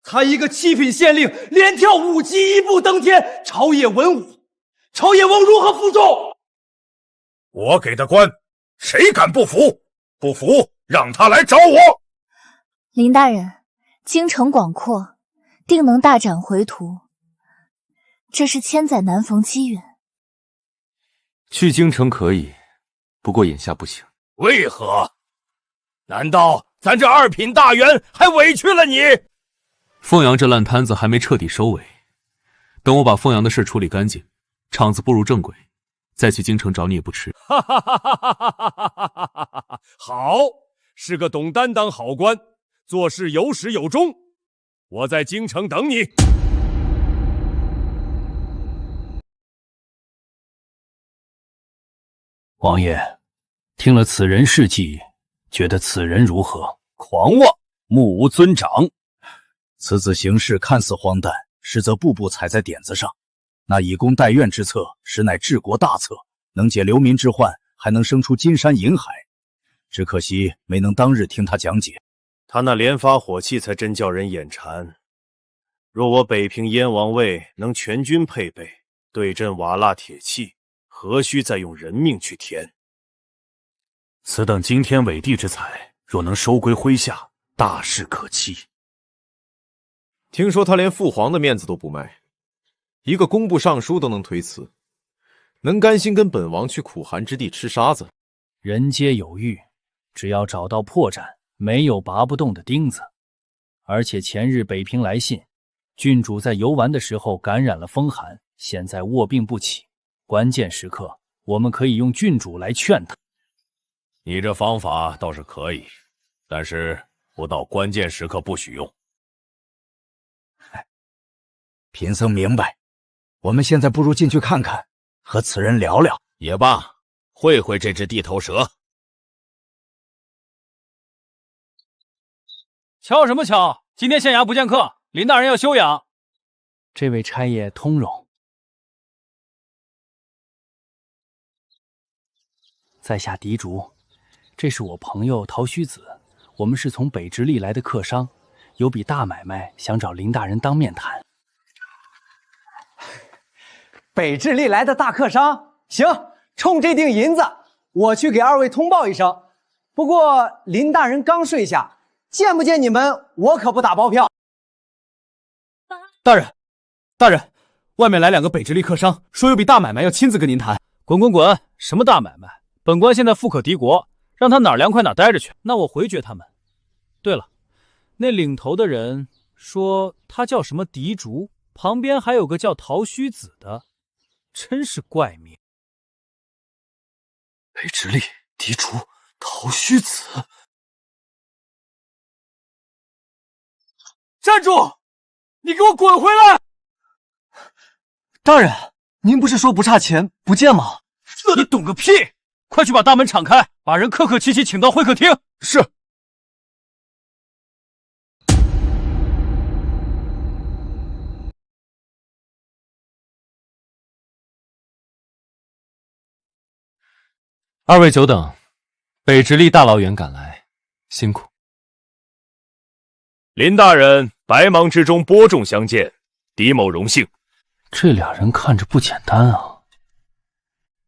他一个7品县令，连跳5级1步登天，朝野文武，朝野王如何服众？我给的官，谁敢不服？不服，让他来找我。林大人，京城广阔，定能大展回图。这是千载难逢机缘。去京城可以，不过眼下不行。为何？难道咱这2品大员还委屈了你？凤阳这烂摊子还没彻底收尾，等我把凤阳的事处理干净，厂子步入正轨，再去京城找你也不迟。哈哈哈哈哈哈！好，是个懂担当好官，做事有始有终。我在京城等你。王爷，听了此人事迹，觉得此人如何？狂妄，目无尊长。此子行事看似荒诞，实则步步踩在点子上。那以工代怨之策，实乃治国大策，能解流民之患，还能生出金山银海。只可惜没能当日听他讲解。他那连发火器才真叫人眼馋。若我北平燕王卫能全军配备，对阵瓦剌铁器，何须再用人命去填？此等惊天伟地之才，若能收归麾下，大事可期。听说他连父皇的面子都不卖，一个工部尚书都能推辞，能甘心跟本王去苦寒之地吃沙子？人皆有欲，只要找到破绽，没有拔不动的钉子。而且前日北平来信，郡主在游玩的时候感染了风寒，现在卧病不起。关键时刻，我们可以用郡主来劝他。你这方法倒是可以，但是不到关键时刻不许用。贫僧明白，我们现在不如进去看看，和此人聊聊也罢，会会这只地头蛇。瞧什么瞧？今天县衙不见客，林大人要休养。这位差爷通融。在下狄竹，这是我朋友陶须子，我们是从北直隶来的客商，有笔大买卖想找林大人当面谈。北直隶来的大客商，行，冲这锭银子，我去给二位通报一声。不过林大人刚睡下，见不见你们，我可不打包票。大人，大人，外面来2个北直隶客商，说有笔大买卖要亲自跟您谈。滚滚滚！什么大买卖？本官现在富可敌国，让他哪儿凉快哪儿待着去。那我回绝他们。对了，那领头的人说他叫什么狄竹，旁边还有个叫陶须子的，真是怪名。北直隶狄竹陶须子。站住！你给我滚回来！大人，您不是说不差钱不见吗？你懂个屁！快去把大门敞开，把人客客气气请到会客厅。是。二位久等，北直隶大老远赶来，辛苦。林大人百忙之中播众相见，狄某荣幸。这俩人看着不简单啊。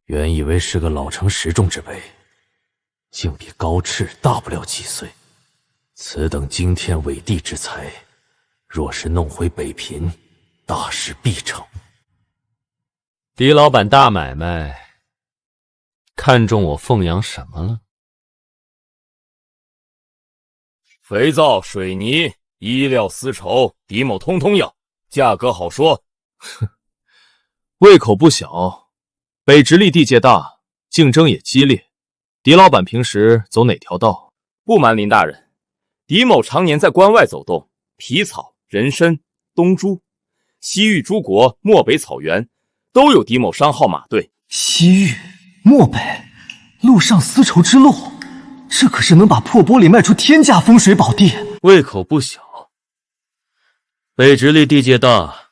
原以为是个老成持重之辈，竟比高炽大不了几岁。此等惊天伟地之才，若是弄回北平，大事必成。狄老板大买卖，看中我凤阳什么了？肥皂、水泥、衣料、丝绸，狄某通通要，价格好说。哼，胃口不小。北直隶地界大，竞争也激烈。狄老板平时走哪条道？不瞒林大人，狄某常年在关外走动，皮草、人参、东珠、西域诸国、漠北草原，都有狄某商号马队。西域、漠北，陆上丝绸之路，这可是能把破玻璃卖出天价风水宝地。胃口不小。北直隶地界大，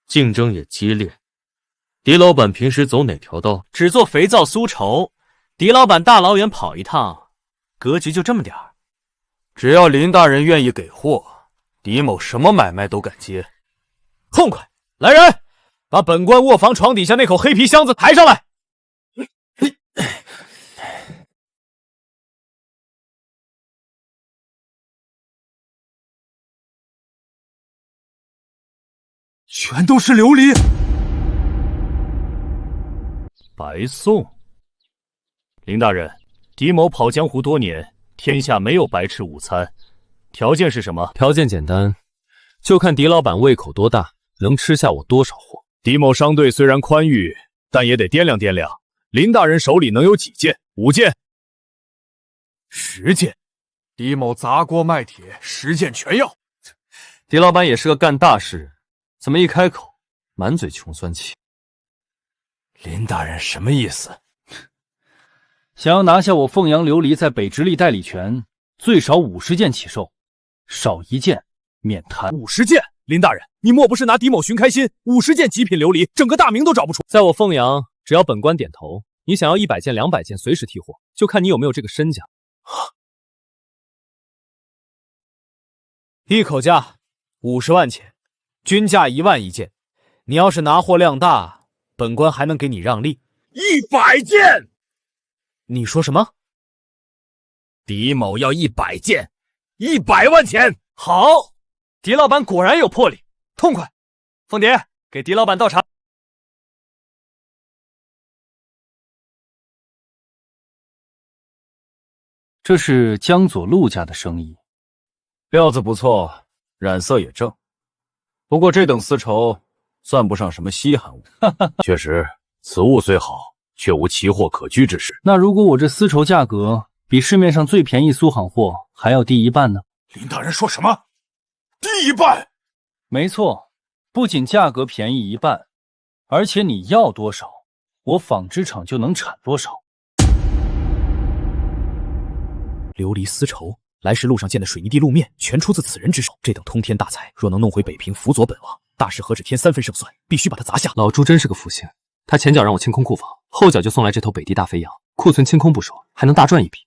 竞争也激烈。狄老板平时走哪条道？只做肥皂酥绸。狄老板大老远跑一趟，格局就这么点儿。只要林大人愿意给货，狄某什么买卖都敢接。痛快！来人，把本官卧房床底下那口黑皮箱子抬上来。全都是琉璃。白送。林大人，狄某跑江湖多年，天下没有白吃午餐。条件是什么？条件简单，就看狄老板胃口多大，能吃下我多少货。狄某商队虽然宽裕，但也得掂量掂量。林大人手里能有几件？5件。10件。狄某砸锅卖铁，10件全要。狄老板也是个干大事人，怎么一开口满嘴穷酸气？林大人什么意思？想要拿下我凤阳琉璃在北直隶代理权，最少50件起售，少1件免谈。50件？林大人，你莫不是拿狄某寻开心？50件极品琉璃，整个大明都找不出。在我凤阳，只要本官点头，你想要100件、200件，随时提货，就看你有没有这个身价。一口价50万钱，均价1万1件。你要是拿货量大，本官还能给你让利。100件？你说什么？狄某要100件，100万钱。好，狄老板果然有魄力，痛快！凤蝶，给狄老板倒茶。这是江左陆家的生意，料子不错，染色也正。不过这等丝绸算不上什么稀罕物。确实，此物虽好，却无奇货可居之势。那如果我这丝绸价格比市面上最便宜苏杭货还要低1半呢？林大人说什么？低1半？没错，不仅价格便宜1半，而且你要多少，我纺织厂就能产多少。琉璃丝绸，来时路上见的水泥地路面，全出自此人之手。这等通天大财，若能弄回北平，辅佐本王，大事何止添3分胜算，必须把它砸下。老朱真是个福星，他前脚让我清空库房，后脚就送来这头北地大肥羊，库存清空不说，还能大赚一笔。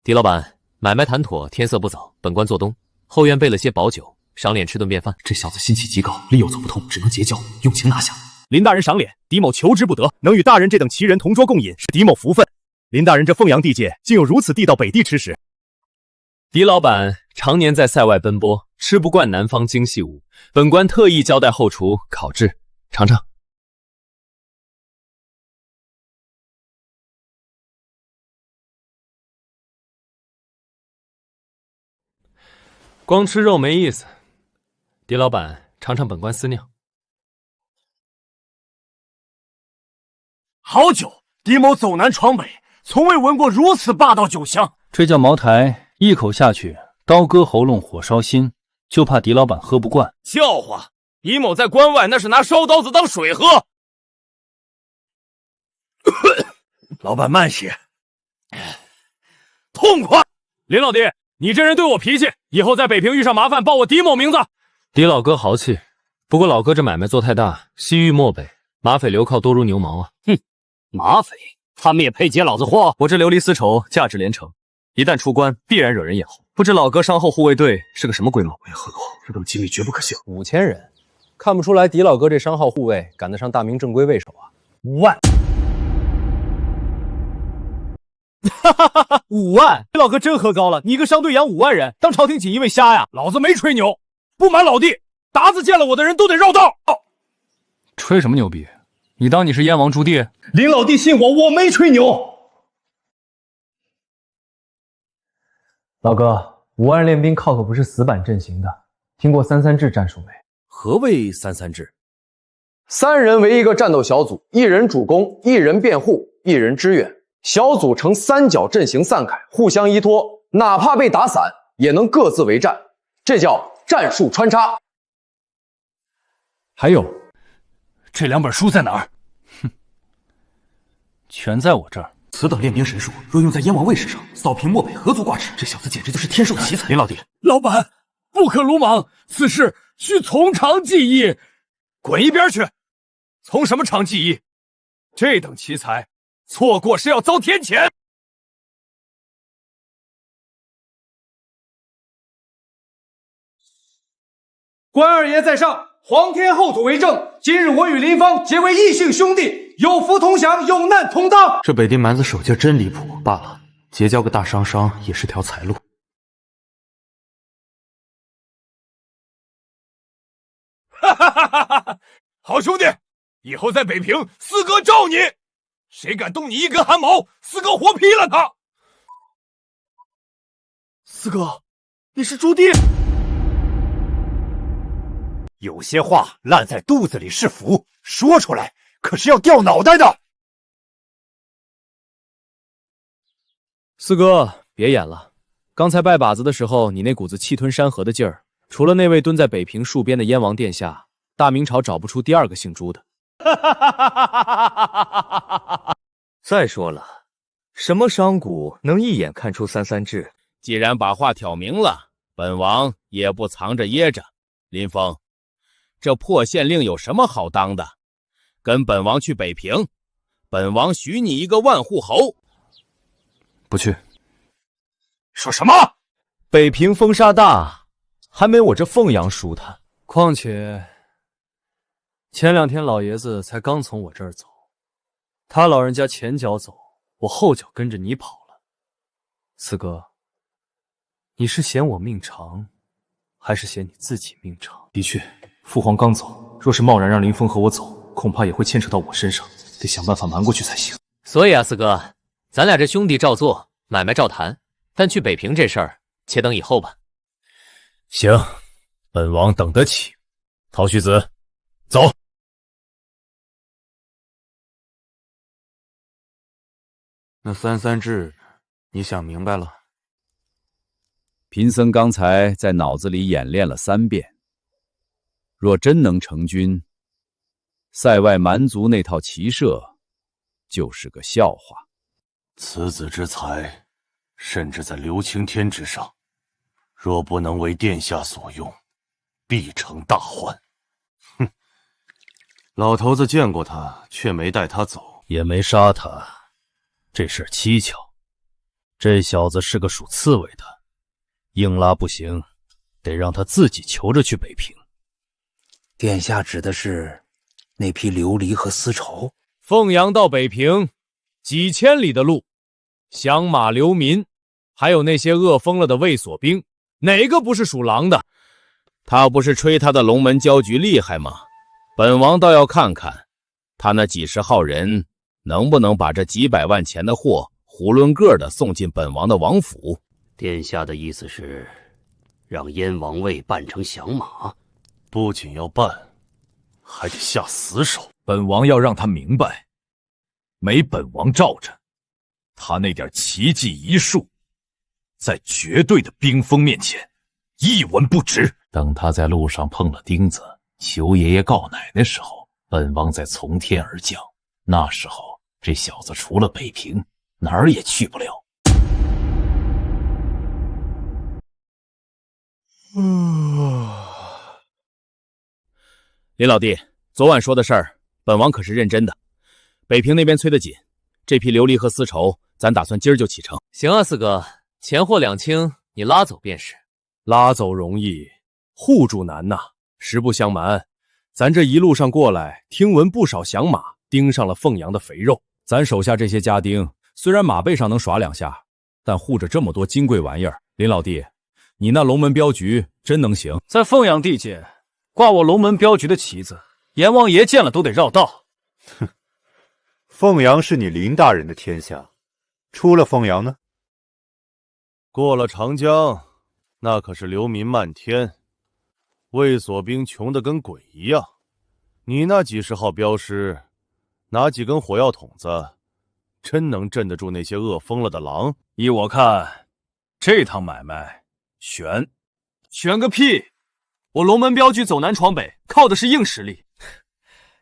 狄老板，买卖谈妥，天色不早，本官做东。后院备了些宝酒，赏脸吃顿便饭。这小子心气极高，力又走不通，只能结交，用情拿下。林大人赏脸，狄某求之不得，能与大人这等奇人同桌共饮，是狄某福分。林大人这凤阳地界，竟有如此地道北地吃食。狄老板常年在塞外奔波，吃不惯南方精细物，本官特意交代后厨烤制，尝尝。光吃肉没意思，狄老板尝尝本官私酿。好酒，狄某走南闯北，从未闻过如此霸道酒香。这叫茅台，一口下去，刀割喉咙，火烧心，就怕狄老板喝不惯。笑话！狄某在关外那是拿烧刀子当水喝。老板慢些，痛快！林老弟，你这人对我脾气，以后在北平遇上麻烦，报我狄某名字。狄老哥豪气，不过老哥这买卖做太大，西域漠北，马匪流寇多如牛毛啊！哼，马匪他们也配接老子货？我这琉璃丝绸价值连城，一旦出关，必然惹人眼红。不知老哥商后护卫队是个什么规模？为何这等机密绝不可泄露？5000人，看不出来狄老哥这商号护卫赶得上大明正规卫手啊！5万。5万，这老哥真喝高了！你一个商队养5万人，当朝廷锦衣卫瞎呀？老子没吹牛，不瞒老弟，达子见了我的人都得绕道。吹什么牛逼？你当你是燕王朱棣？林老弟信我，我没吹牛。老哥，5万练兵靠可不是死板阵型的，听过33制战术没？何谓33制？3人为一个战斗小组，1人主攻，1人辩护，1人支援。小组呈3角阵型散开，互相依托，哪怕被打散，也能各自为战，这叫战术穿插。还有，这2本书在哪儿？哼，全在我这儿。此等练兵神术，若用在燕王卫士上，扫平漠北何足挂齿。这小子简直就是天授奇才。林老弟，老板不可鲁莽，此事需从长计议。滚一边去！从什么长计议？这等奇才，错过是要遭天谴。关二爷在上，皇天后土为证。今日我与林芳结为异姓兄弟，有福同享，有难同当。这北地蛮子手劲真离谱。罢了，结交个大商也是条财路。哈！好兄弟，以后在北平，四哥罩你。谁敢动你一根汗毛，四哥活劈了他！四哥，你是朱棣。有些话烂在肚子里是福，说出来可是要掉脑袋的。四哥，别演了。刚才拜把子的时候，你那股子气吞山河的劲儿，除了那位蹲在北平戍边的燕王殿下，大明朝找不出第二个姓朱的。再说了，什么商贾能一眼看出三三制？既然把话挑明了，本王也不藏着掖着。林峰，这破县令有什么好当的？跟本王去北平，本王许你一个万户侯。不去。说什么？北平风沙大，还没我这凤阳舒坦。况且前2天老爷子才刚从我这儿走，他老人家前脚走，我后脚跟着你跑了。四哥，你是嫌我命长，还是嫌你自己命长？的确，父皇刚走，若是贸然让林峰和我走，恐怕也会牵扯到我身上，得想办法瞒过去才行。所以啊，四哥，咱俩这兄弟照做，买卖照谈，但去北平这事儿，且等以后吧。行，本王等得起。陶须子，走。那三三制，你想明白了？贫僧刚才在脑子里演练了3遍，若真能成军，塞外蛮族那套骑射就是个笑话。此子之才，甚至在刘青天之上，若不能为殿下所用，必成大患。哼！老头子见过他，却没带他走，也没杀他，这事蹊跷。这小子是个属刺猬的，硬拉不行，得让他自己求着去北平。殿下指的是那批琉璃和丝绸？凤阳到北平几千里的路，响马流民，还有那些饿疯了的卫所兵，哪个不是属狼的？他不是吹他的龙门镖局厉害吗？本王倒要看看，他那几十号人能不能把这几百万钱的货囫囵个的送进本王的王府。殿下的意思是，让燕王位扮成响马？不仅要办，还得下死手。本王要让他明白，没本王罩着，他那点奇技异术，在绝对的兵锋面前，一文不值。等他在路上碰了钉子，求爷爷告奶的时候，本王再从天而降。那时候，这小子除了北平，哪儿也去不了。林老弟，昨晚说的事儿，本王可是认真的。北平那边催得紧，这批琉璃和丝绸，咱打算今儿就启程。行啊，四哥，钱货两清，你拉走便是。拉走容易，护住难呐。实不相瞒，咱这一路上过来，听闻不少响马盯上了凤阳的肥肉。咱手下这些家丁，虽然马背上能耍2下，但护着这么多金贵玩意儿。林老弟，你那龙门镖局真能行？在凤阳地界，挂我龙门镖局的旗子，阎王爷见了都得绕道。哼，凤阳是你林大人的天下，出了凤阳呢？过了长江，那可是流民漫天，卫所兵穷得跟鬼一样。你那几十号镖师，拿几根火药筒子，真能镇得住那些饿疯了的狼？依我看，这趟买卖悬。悬个屁！我龙门镖局走南闯北，靠的是硬实力。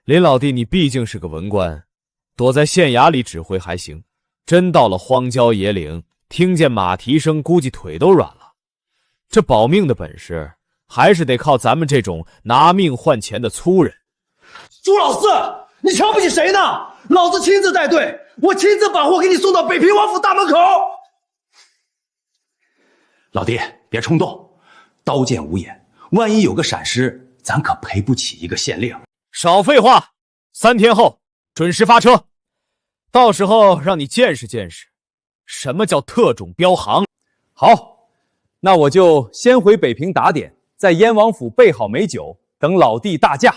林老弟，你毕竟是个文官，躲在县衙里指挥还行，真到了荒郊野岭，听见马蹄声，估计腿都软了。这保命的本事，还是得靠咱们这种拿命换钱的粗人。朱老四，你瞧不起谁呢？老子亲自带队，我亲自把货给你送到北平王府大门口。老弟，别冲动，刀剑无眼，万一有个闪失，咱可赔不起一个县令。少废话，3天后准时发车，到时候让你见识见识，什么叫特种镖行。好，那我就先回北平打点，在燕王府备好美酒，等老弟大驾。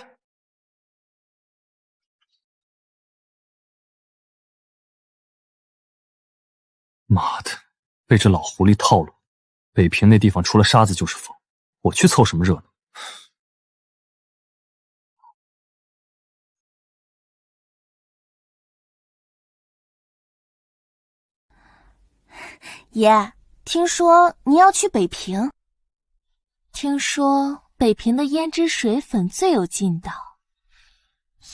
妈的，被这老狐狸套路！北平那地方除了沙子就是风，我去凑什么热闹？爷，听说您要去北平？听说北平的胭脂水粉最有劲道，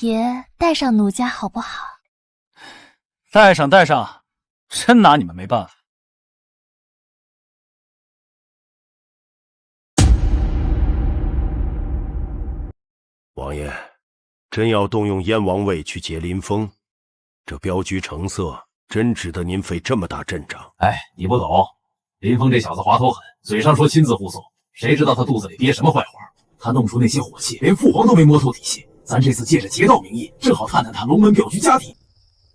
爷带上奴家好不好？带上，真拿你们没办法。王爷，真要动用燕王位去劫林峰，这镖局成色真值得您费这么大阵仗？哎，你不懂，林峰这小子滑头狠，嘴上说亲自护送，谁知道他肚子里憋什么坏话？他弄出那些火器，连父皇都没摸透底细。咱这次借着劫道名义，正好探探他龙门镖局家底。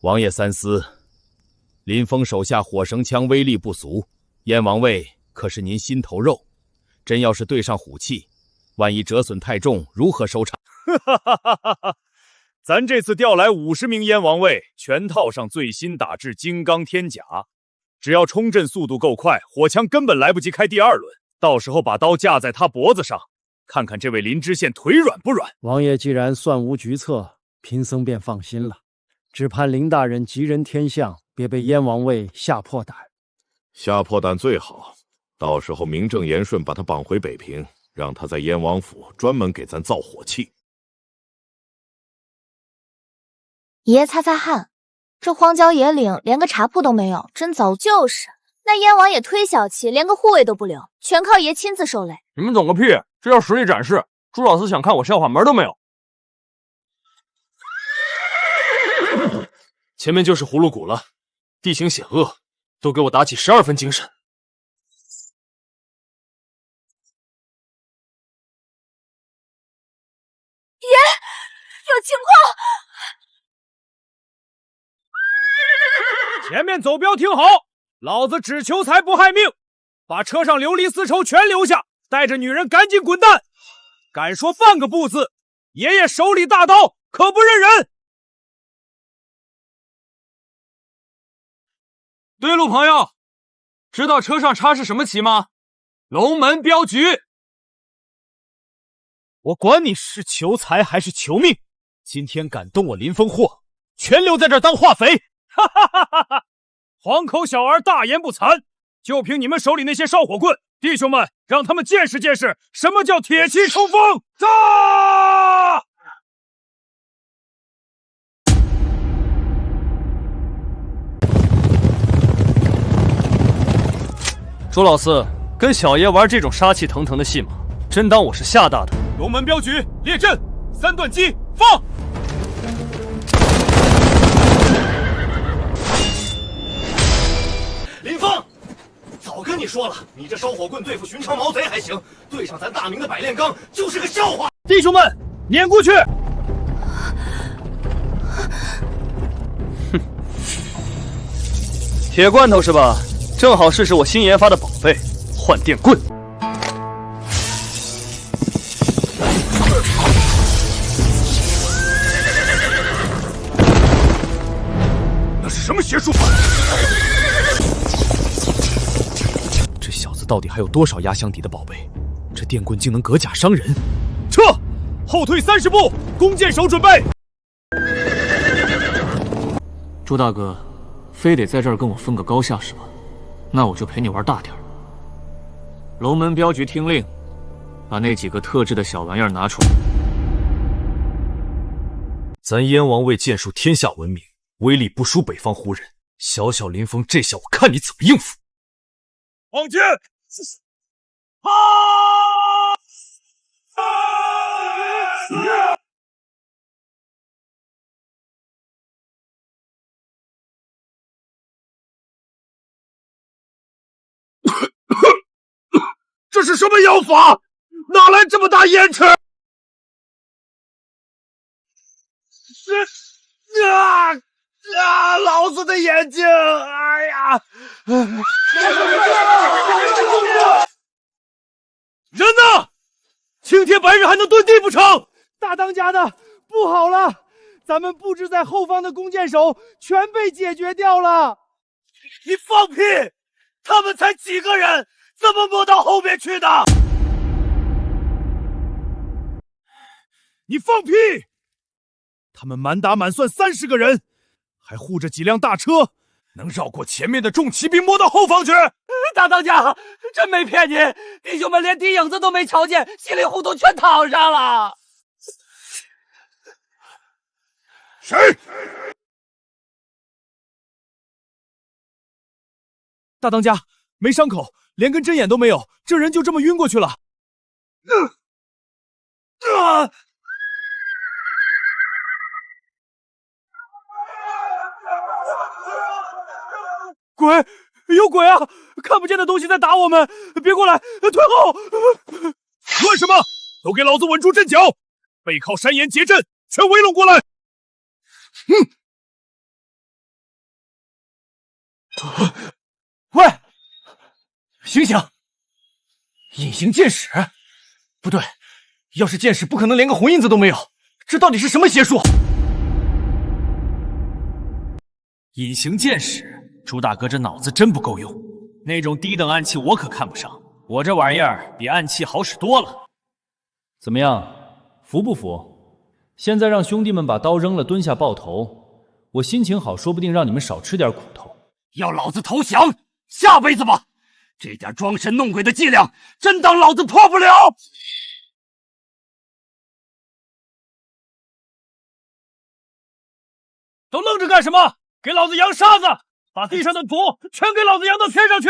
王爷三思，林峰手下火绳枪威力不俗，燕王位可是您心头肉，真要是对上虎器，万一折损太重，如何收场？咱这次调来50名燕王卫，全套上最新打制金刚天甲，只要冲阵速度够快，火枪根本来不及开第2轮，到时候把刀架在他脖子上，看看这位林知县腿软不软。王爷既然算无局策，贫僧便放心了，只盼林大人吉人天相，别被燕王卫吓破胆。吓破胆最好，到时候名正言顺把他绑回北平，让他在燕王府专门给咱造火器。爷擦擦汗，这荒郊野岭连个茶铺都没有，真糟。就是那燕王也忒小气，连个护卫都不留，全靠爷亲自受累。你们懂个屁！这叫实力展示。朱老师想看我笑话门都没有。前面就是葫芦谷了，地形险恶，都给我打起12分精神。爷，有情况！前面走镖听好，老子只求财不害命，把车上流离丝绸全留下，带着女人赶紧滚蛋！敢说半个不字，爷爷手里大刀可不认人。对路朋友，知道车上插是什么旗吗？龙门镖局。我管你是求财还是求命，今天敢动我林峰货，全留在这儿当化肥！哈哈哈哈哈！黄口小儿大言不惭，就凭你们手里那些烧火棍，弟兄们，让他们见识见识什么叫铁骑冲锋！杀！朱老四跟小爷玩这种杀气腾腾的戏码，真当我是吓大的？龙门镖局列阵，3段击，放！林峰，早跟你说了，你这烧火棍对付寻常毛贼还行，对上咱大明的百炼钢就是个笑话。弟兄们，撵过去！哼，铁罐头是吧？正好试试我新研发的宝贝——换电棍。那是什么邪术？这小子到底还有多少压箱底的宝贝？这电棍竟能隔甲伤人！撤，后退30步，弓箭手准备。朱大哥，非得在这儿跟我分个高下是吧？那我就陪你玩大点儿。龙门镖局听令，把那几个特制的小玩意儿拿出来。咱燕王卫剑术天下闻名，威力不输北方胡人。小小林峰这下我看你怎么应付！往前！这是什么妖法？哪来这么大烟池？老子的眼睛！哎呀！人呢？青天白日还能遁地不成？大当家的，不好了！咱们布置在后方的弓箭手全被解决掉了！你放屁！他们才几个人，怎么摸到后面去的？你放屁！他们满打满算30个人，还护着几辆大车，能绕过前面的重骑兵摸到后方去？大当家，真没骗你，弟兄们连敌影子都没瞧见，稀里糊涂全躺上了。谁？大当家，没伤口，连根针眼都没有，这人就这么晕过去了。鬼！有鬼啊！看不见的东西在打我们，别过来，退后！乱什么？都给老子稳住阵脚！背靠山岩结阵，全围拢过来！喂，醒醒！隐形剑矢？不对，要是剑矢，不可能连个红印子都没有。这到底是什么邪术？隐形剑矢，朱大哥这脑子真不够用。那种低等暗器我可看不上，我这玩意儿比暗器好使多了。怎么样，服不服？现在让兄弟们把刀扔了，蹲下抱头，我心情好，说不定让你们少吃点苦头。要老子投降，下辈子吧！这点装神弄鬼的伎俩，真当老子破不了？都愣着干什么？给老子扬沙子，把地上的土全给老子扬到天上去！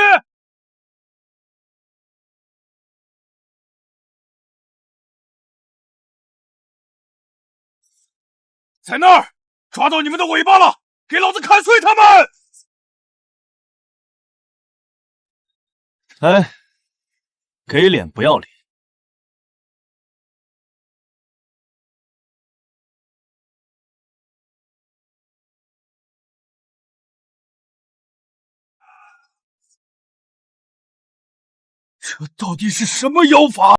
在那儿，抓到你们的尾巴了，给老子砍碎他们！哎，给脸不要脸！这到底是什么妖法？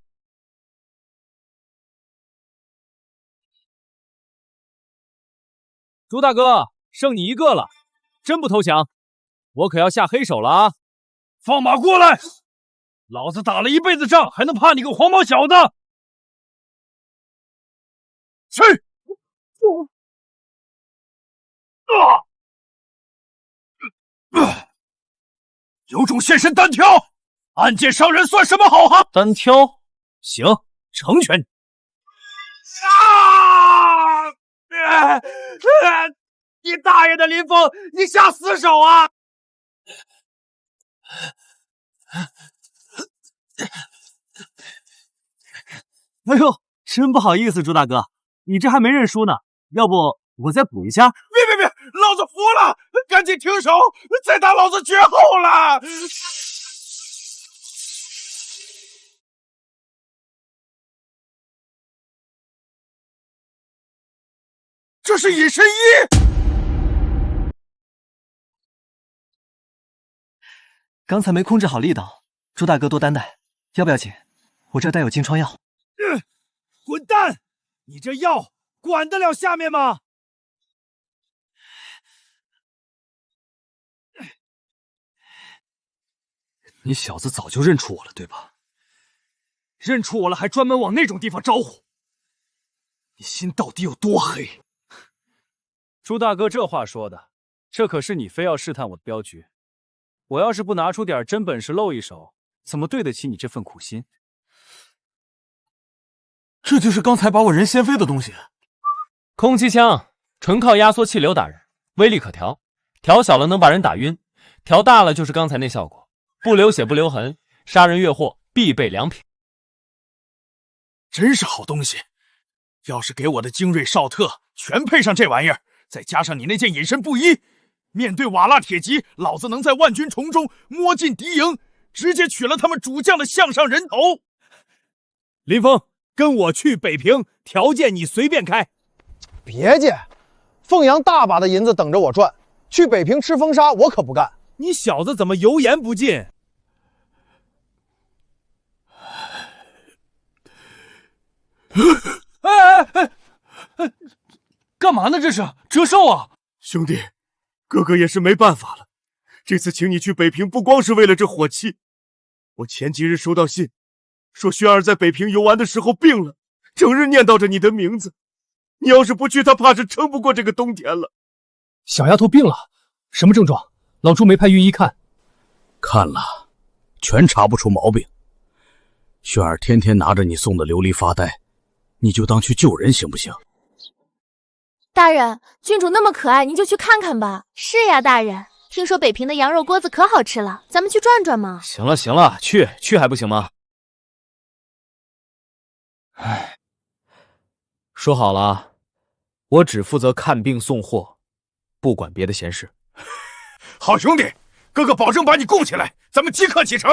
朱大哥，剩你一个了，真不投降，我可要下黑手了啊！放马过来！老子打了一辈子仗，还能怕你个黄毛小子？去！有种现身单挑！暗箭伤人算什么好汉？单挑，行，成全你。你大爷的林峰，你下死手啊！哎呦，真不好意思，朱大哥，你这还没认输呢，要不我再补一下？别，老子服了，赶紧停手，再打老子绝后了！这是隐身衣。刚才没控制好力道，朱大哥多担待，要不要紧？我这带有金疮药。滚蛋！你这药管得了下面吗？你小子早就认出我了，对吧？认出我了，还专门往那种地方招呼，你心到底有多黑？朱大哥这话说的，这可是你非要试探我的镖局。我要是不拿出点真本事露一手，怎么对得起你这份苦心？这就是刚才把我人掀飞的东西。空气枪纯靠压缩气流打人，威力可调，调小了能把人打晕，调大了就是刚才那效果，不流血不留痕，杀人越货必备良品。真是好东西！要是给我的精锐少特全配上这玩意儿，再加上你那件隐身布衣，面对瓦剌铁骑，老子能在万军丛中摸进敌营，直接取了他们主将的项上人头。林峰，跟我去北平，条件你随便开。别介，凤阳大把的银子等着我赚，去北平吃风沙我可不干。你小子怎么油盐不进？干嘛呢？这是折寿啊！兄弟，哥哥也是没办法了。这次请你去北平，不光是为了这火器。我前几日收到信，说轩儿在北平游玩的时候病了，整日念叨着你的名字。你要是不去，他怕是撑不过这个冬天了。小丫头病了，什么症状？老朱没派御医看。看了，全查不出毛病。轩儿天天拿着你送的琉璃发呆，你就当去救人行不行？大人，郡主那么可爱，您就去看看吧。是呀，大人，听说北平的羊肉锅子可好吃了，咱们去转转嘛。行了行了，去还不行吗？唉，说好了，我只负责看病送货，不管别的闲事。好兄弟，哥哥保证把你供起来，咱们即刻启程。